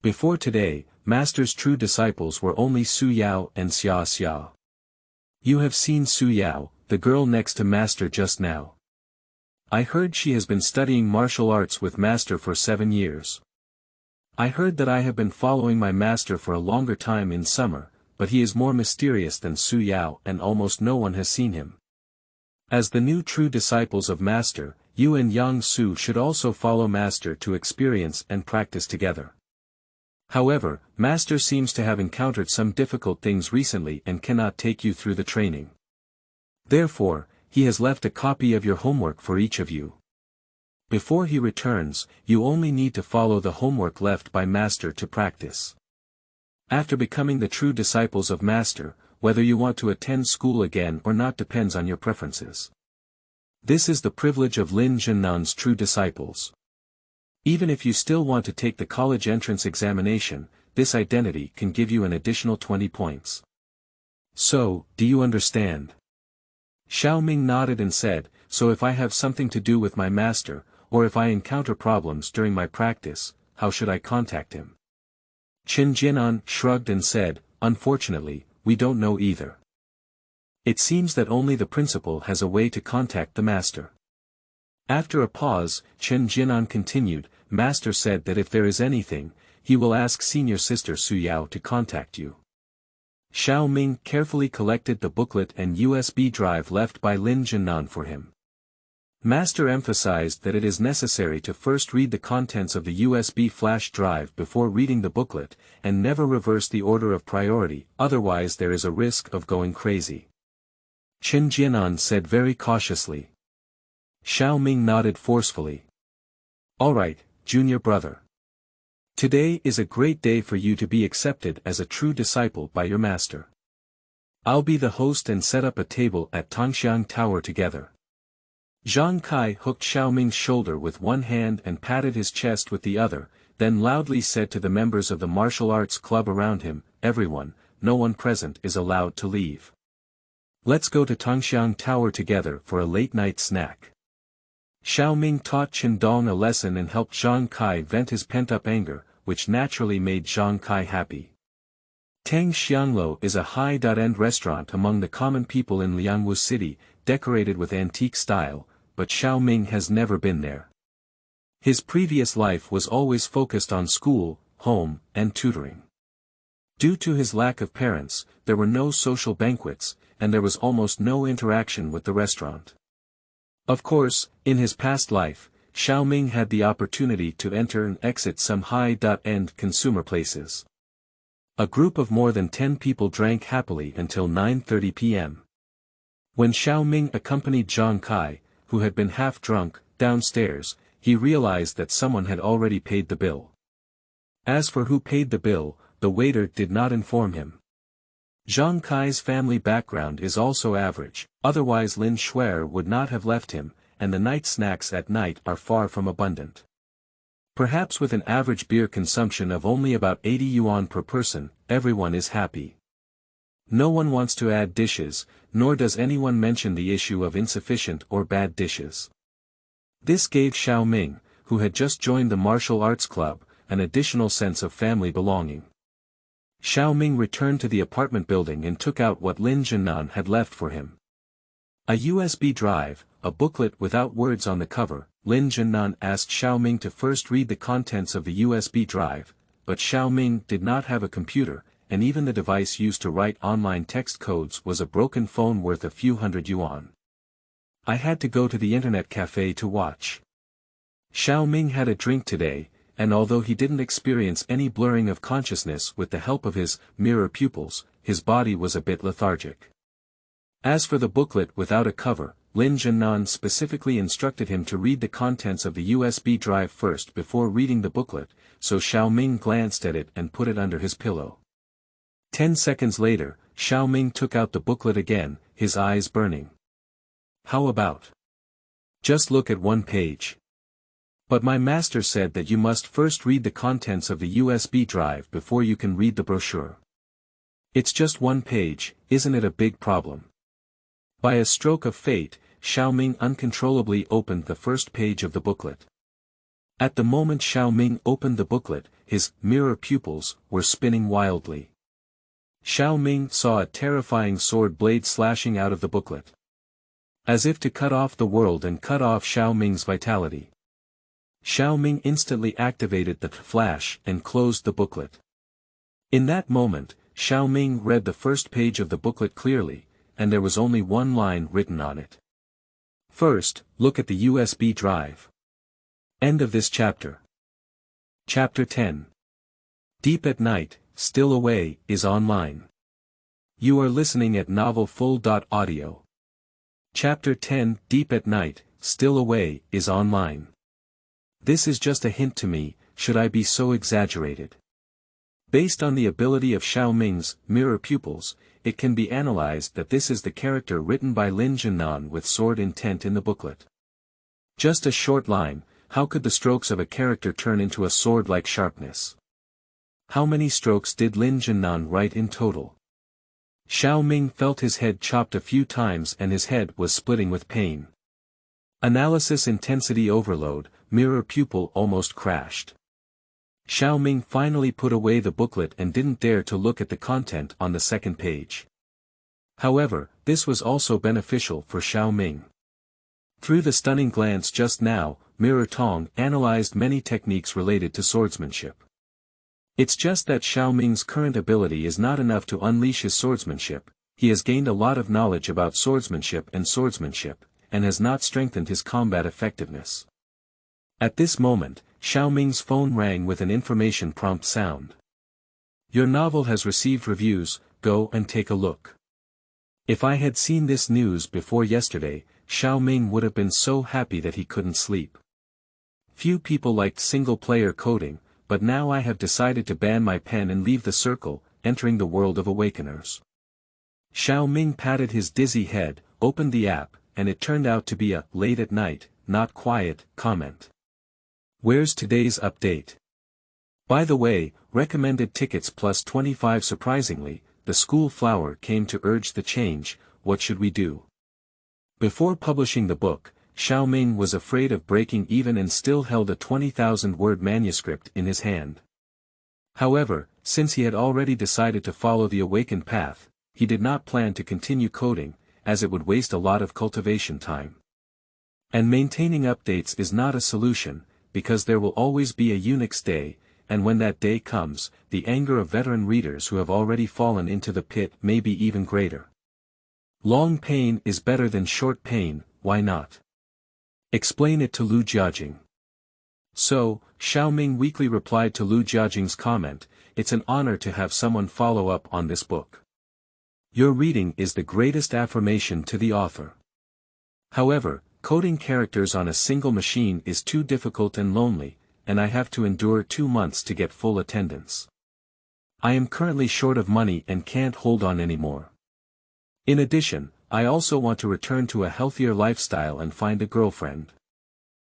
Before today, master's true disciples were only Su Yao and Xia Xia. You have seen Su Yao, the girl next to master just now. I heard she has been studying martial arts with master for 7 years. I heard that I have been following my master for a longer time in summer, but he is more mysterious than Su Yao and almost no one has seen him. As the new true disciples of master, you and Yang Su should also follow master to experience and practice together. However, master seems to have encountered some difficult things recently and cannot take you through the training. Therefore, he has left a copy of your homework for each of you. Before he returns, you only need to follow the homework left by master to practice. After becoming the true disciples of master, whether you want to attend school again or not depends on your preferences. This is the privilege of Lin Zhennan's true disciples. Even if you still want to take the college entrance examination, this identity can give you an additional 20 points. So, do you understand? Xiao Ming nodded and said, "So if I have something to do with my master, or if I encounter problems during my practice, how should I contact him?" Chen Jinan shrugged and said, "Unfortunately, we don't know either. It seems that only the principal has a way to contact the master." After a pause, Chen Jinan continued, "Master said that if there is anything, he will ask senior sister Su Yao to contact you. Xiao Ming carefully collected the booklet and USB drive left by Lin Jinan for him. Master emphasized that it is necessary to first read the contents of the USB flash drive before reading the booklet, and never reverse the order of priority, otherwise there is a risk of going crazy. Qin Jianan said very cautiously. Xiao Ming nodded forcefully. All right, junior brother. Today is a great day for you to be accepted as a true disciple by your master. I'll be the host and set up a table at Tongxiang Tower together. Zhang Kai hooked Xiao Ming's shoulder with one hand and patted his chest with the other, then loudly said to the members of the martial arts club around him, everyone, no one present is allowed to leave. Let's go to Tongxiang Tower together for a late-night snack. Xiao Ming taught Qin Dong a lesson and helped Zhang Kai vent his pent-up anger, which naturally made Zhang Kai happy. Tang Xianglo is a high-end restaurant among the common people in Liangwu City, decorated with antique style, but Xiao Ming has never been there. His previous life was always focused on school, home, and tutoring. Due to his lack of parents, there were no social banquets, and there was almost no interaction with the restaurant. Of course, in his past life, Xiao Ming had the opportunity to enter and exit some high-end consumer places. A group of more than 10 people drank happily until 9:30 p.m. When Xiao Ming accompanied Zhang Kai, who had been half drunk, downstairs, he realized that someone had already paid the bill. As for who paid the bill, the waiter did not inform him. Zhang Kai's family background is also average, otherwise Lin Shuer would not have left him, and the night snacks at night are far from abundant. Perhaps with an average beer consumption of only about 80 yuan per person, everyone is happy. No one wants to add dishes, nor does anyone mention the issue of insufficient or bad dishes. This gave Xiao Ming, who had just joined the martial arts club, an additional sense of family belonging. Xiao Ming returned to the apartment building and took out what Lin Jinan had left for him. A USB drive, a booklet without words on the cover. Lin Jinan asked Xiao Ming to first read the contents of the USB drive, but Xiao Ming did not have a computer, and even the device used to write online text codes was a broken phone worth a few hundred yuan. I had to go to the internet cafe to watch. Xiao Ming had a drink today, and although he didn't experience any blurring of consciousness with the help of his mirror pupils, his body was a bit lethargic. As for the booklet without a cover, Lin Jinan specifically instructed him to read the contents of the USB drive first before reading the booklet, so Xiao Ming glanced at it and put it under his pillow. 10 seconds later, Xiao Ming took out the booklet again, his eyes burning. How about? Just look at one page. But my master said that you must first read the contents of the USB drive before you can read the brochure. It's just one page, isn't it a big problem? By a stroke of fate, Xiao Ming uncontrollably opened the first page of the booklet. At the moment Xiao Ming opened the booklet, his mirror pupils were spinning wildly. Xiao Ming saw a terrifying sword blade slashing out of the booklet. As if to cut off the world and cut off Xiao Ming's vitality. Xiao Ming instantly activated the flash and closed the booklet. In that moment, Xiao Ming read the first page of the booklet clearly, and there was only one line written on it. First, look at the USB drive. End of this chapter. Chapter 10. Deep at Night, Still Away, is online. You are listening at novelfull.audio. Chapter 10. Deep at Night, Still Away, is online. This is just a hint to me, should I be so exaggerated? Based on the ability of Xiao Ming's mirror pupils, it can be analyzed that this is the character written by Lin Jinan with sword intent in the booklet. Just a short line, how could the strokes of a character turn into a sword-like sharpness? How many strokes did Lin Jinan write in total? Xiao Ming felt his head chopped a few times and his head was splitting with pain. Analysis intensity overload, mirror pupil almost crashed. Xiao Ming finally put away the booklet and didn't dare to look at the content on the second page. However, this was also beneficial for Xiao Ming. Through the stunning glance just now, Mirror Tong analyzed many techniques related to swordsmanship. It's just that Xiao Ming's current ability is not enough to unleash his swordsmanship. He has gained a lot of knowledge about swordsmanship, and has not strengthened his combat effectiveness. At this moment, Xiao Ming's phone rang with an information prompt sound. Your novel has received reviews, go and take a look. If I had seen this news before yesterday, Xiao Ming would have been so happy that he couldn't sleep. Few people liked single-player coding, but now I have decided to ban my pen and leave the circle, entering the world of awakeners. Xiao Ming patted his dizzy head, opened the app, and it turned out to be a late at night, not quiet comment. Where's today's update? By the way, recommended tickets plus 25. Surprisingly, the school flower came to urge the change. What should we do? Before publishing the book, Xiao Ming was afraid of breaking even and still held a 20,000-word manuscript in his hand. However, since he had already decided to follow the awakened path, he did not plan to continue coding, as it would waste a lot of cultivation time. And maintaining updates is not a solution, because there will always be a Unix day, and when that day comes, the anger of veteran readers who have already fallen into the pit may be even greater. Long pain is better than short pain, why not? Explain it to Lu Jiajing. So, Xiao Ming weakly replied to Lu Jiajing's comment, it's an honor to have someone follow up on this book. Your reading is the greatest affirmation to the author. However, coding characters on a single machine is too difficult and lonely, and I have to endure 2 months to get full attendance. I am currently short of money and can't hold on anymore. In addition, I also want to return to a healthier lifestyle and find a girlfriend.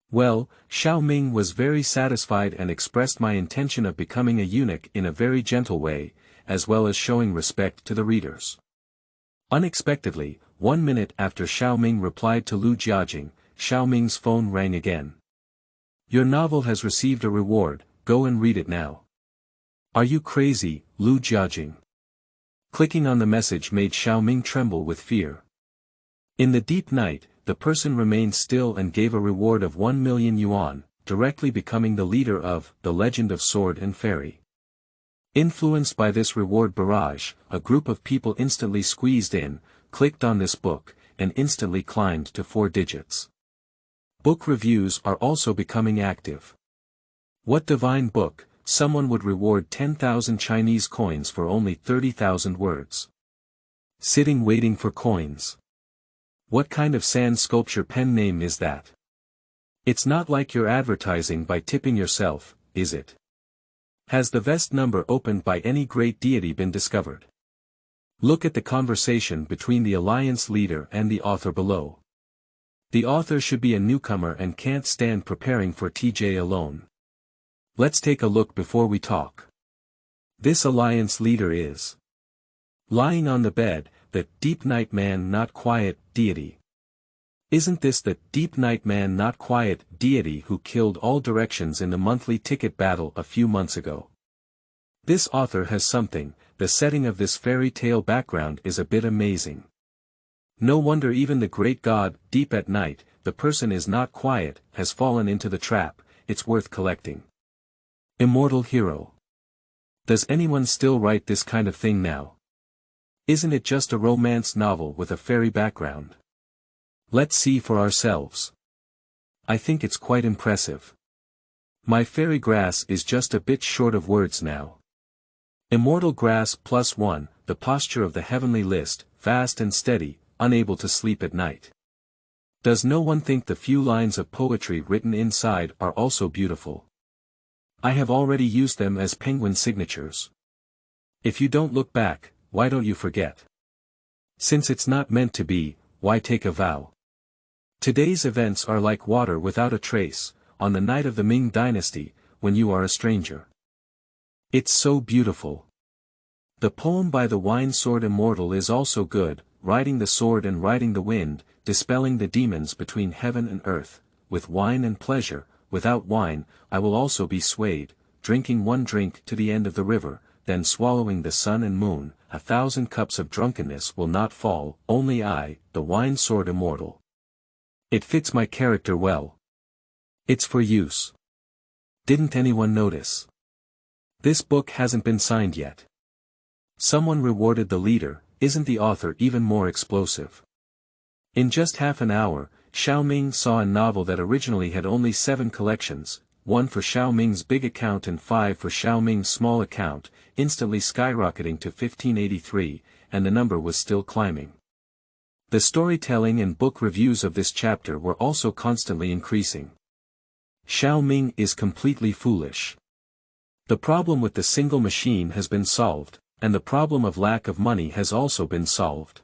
Well, Xiao Ming was very satisfied and expressed my intention of becoming a eunuch in a very gentle way, as well as showing respect to the readers. Unexpectedly, 1 minute after Xiao Ming replied to Lu Jiajing, Xiao Ming's phone rang again. Your novel has received a reward, go and read it now. Are you crazy, Lu Jiajing? Clicking on the message made Xiao Ming tremble with fear. In the deep night, the person remained still and gave a reward of 1 million yuan, directly becoming the leader of The Legend of Sword and Fairy. Influenced by this reward barrage, a group of people instantly squeezed in, clicked on this book, and instantly climbed to 4 digits. Book reviews are also becoming active. What divine book, someone would reward 10,000 Chinese coins for only 30,000 words. Sitting waiting for coins. What kind of sand sculpture pen name is that? It's not like you're advertising by tipping yourself, is it? Has the vest number opened by any great deity been discovered? Look at the conversation between the alliance leader and the author below. The author should be a newcomer and can't stand preparing for TJ alone. Let's take a look before we talk. This alliance leader is lying on the bed, the deep night man not quiet deity. Isn't this the deep night man not quiet deity who killed all directions in the monthly ticket battle a few months ago? This author has something, the setting of this fairy tale background is a bit amazing. No wonder even the great god, deep at night, the person is not quiet, has fallen into the trap, it's worth collecting. Immortal hero. Does anyone still write this kind of thing now? Isn't it just a romance novel with a fairy background? Let's see for ourselves. I think it's quite impressive. My fairy grass is just a bit short of words now. Immortal grass +1, the posture of the heavenly list, fast and steady, unable to sleep at night. Does no one think the few lines of poetry written inside are also beautiful? I have already used them as penguin signatures. If you don't look back, why don't you forget? Since it's not meant to be, why take a vow? Today's events are like water without a trace, on the night of the Ming dynasty, when you are a stranger. It's so beautiful. The poem by the Wine Sword Immortal is also good, riding the sword and riding the wind, dispelling the demons between heaven and earth, with wine and pleasure, without wine, I will also be swayed, drinking 1 drink to the end of the river, then swallowing the sun and moon, 1,000 cups of drunkenness will not fall, only I, the Wine Sword Immortal. It fits my character well. It's for use. Didn't anyone notice? This book hasn't been signed yet. Someone rewarded the leader. Isn't the author even more explosive? In just half an hour, Xiao Ming saw a novel that originally had only 7 collections, 1 for Xiao Ming's big account and 5 for Xiao Ming's small account, instantly skyrocketing to 1583, and the number was still climbing. The storytelling and book reviews of this chapter were also constantly increasing. Xiao Ming is completely foolish. The problem with the single machine has been solved, and the problem of lack of money has also been solved.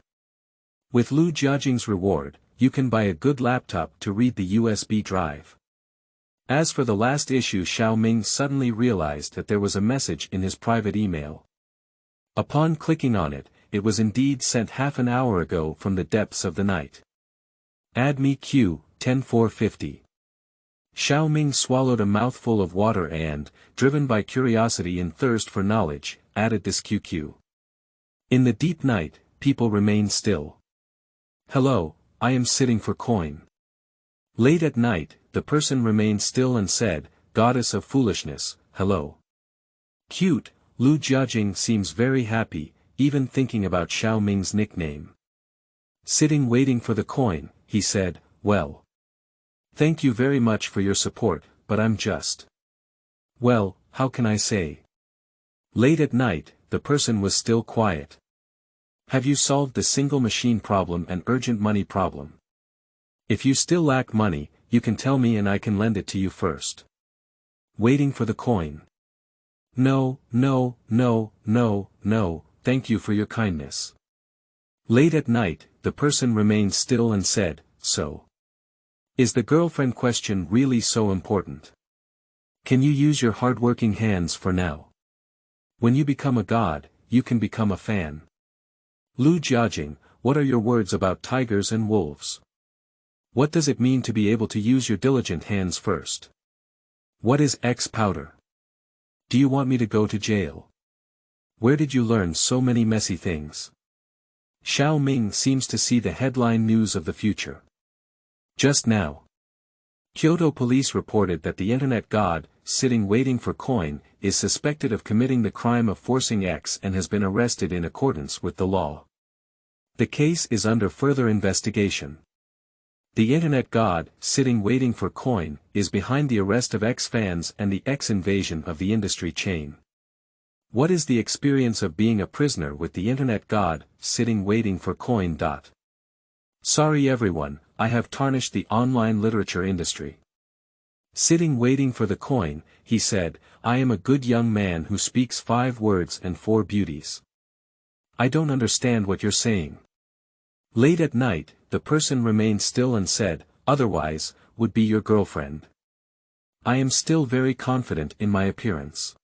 With Lu Jiajing's reward, you can buy a good laptop to read the USB drive. As for the last issue, Xiao Ming suddenly realized that there was a message in his private email. Upon clicking on it, it was indeed sent half an hour ago from the depths of the night. Add me Q, 10450. Xiao Ming swallowed a mouthful of water and, driven by curiosity and thirst for knowledge, added this QQ. In the deep night, people remain still. Hello, I am sitting for coin. Late at night, the person remained still and said, Goddess of foolishness, hello. Cute, Lu Jiajing seems very happy, even thinking about Xiao Ming's nickname. Sitting waiting for the coin, he said, well. Thank you very much for your support, but I'm just. Well, how can I say? Late at night, the person was still quiet. Have you solved the single machine problem and urgent money problem? If you still lack money, you can tell me and I can lend it to you first. Waiting for the coin. No, no, no, no, no, thank you for your kindness. Late at night, the person remained still and said, so. Is the girlfriend question really so important? Can you use your hardworking hands for now? When you become a god, you can become a fan. Lu Jiajing, what are your words about tigers and wolves? What does it mean to be able to use your diligent hands first? What is X powder? Do you want me to go to jail? Where did you learn so many messy things? Xiao Ming seems to see the headline news of the future. Just now. Kyoto police reported that the internet god, sitting waiting for coin, is suspected of committing the crime of forcing X and has been arrested in accordance with the law. The case is under further investigation. The internet god, sitting waiting for coin, is behind the arrest of X fans and the X invasion of the industry chain. What is the experience of being a prisoner with the internet god, sitting waiting for coin? Sorry everyone, I have tarnished the online literature industry. Sitting waiting for the coin, he said, I am a good young man who speaks 5 words and 4 beauties. I don't understand what you're saying. Late at night, the person remained still and said, otherwise, would be your girlfriend. I am still very confident in my appearance.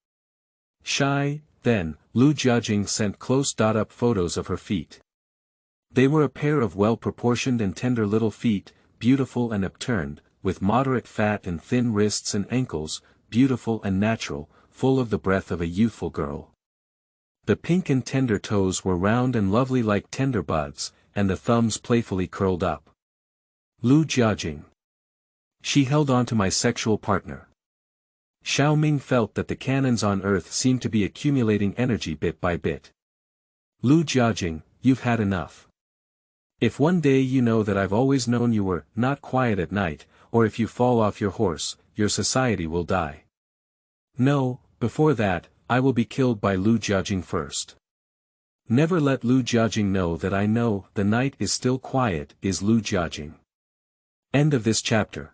Shy, then, Lu Jiajing sent close-up photos of her feet. They were a pair of well-proportioned and tender little feet, beautiful and upturned, with moderate fat and thin wrists and ankles, beautiful and natural, full of the breath of a youthful girl. The pink and tender toes were round and lovely like tender buds, and the thumbs playfully curled up. Lu Jiajing. She held on to my sexual partner. Xiao Ming felt that the cannons on Earth seemed to be accumulating energy bit by bit. Lu Jiajing, you've had enough. If one day you know that I've always known you were not quiet at night, or if you fall off your horse, your society will die. No, before that, I will be killed by Lu Jiajing first. Never let Lu Jiajing know that I know the night is still quiet is Lu Jiajing. End of this chapter.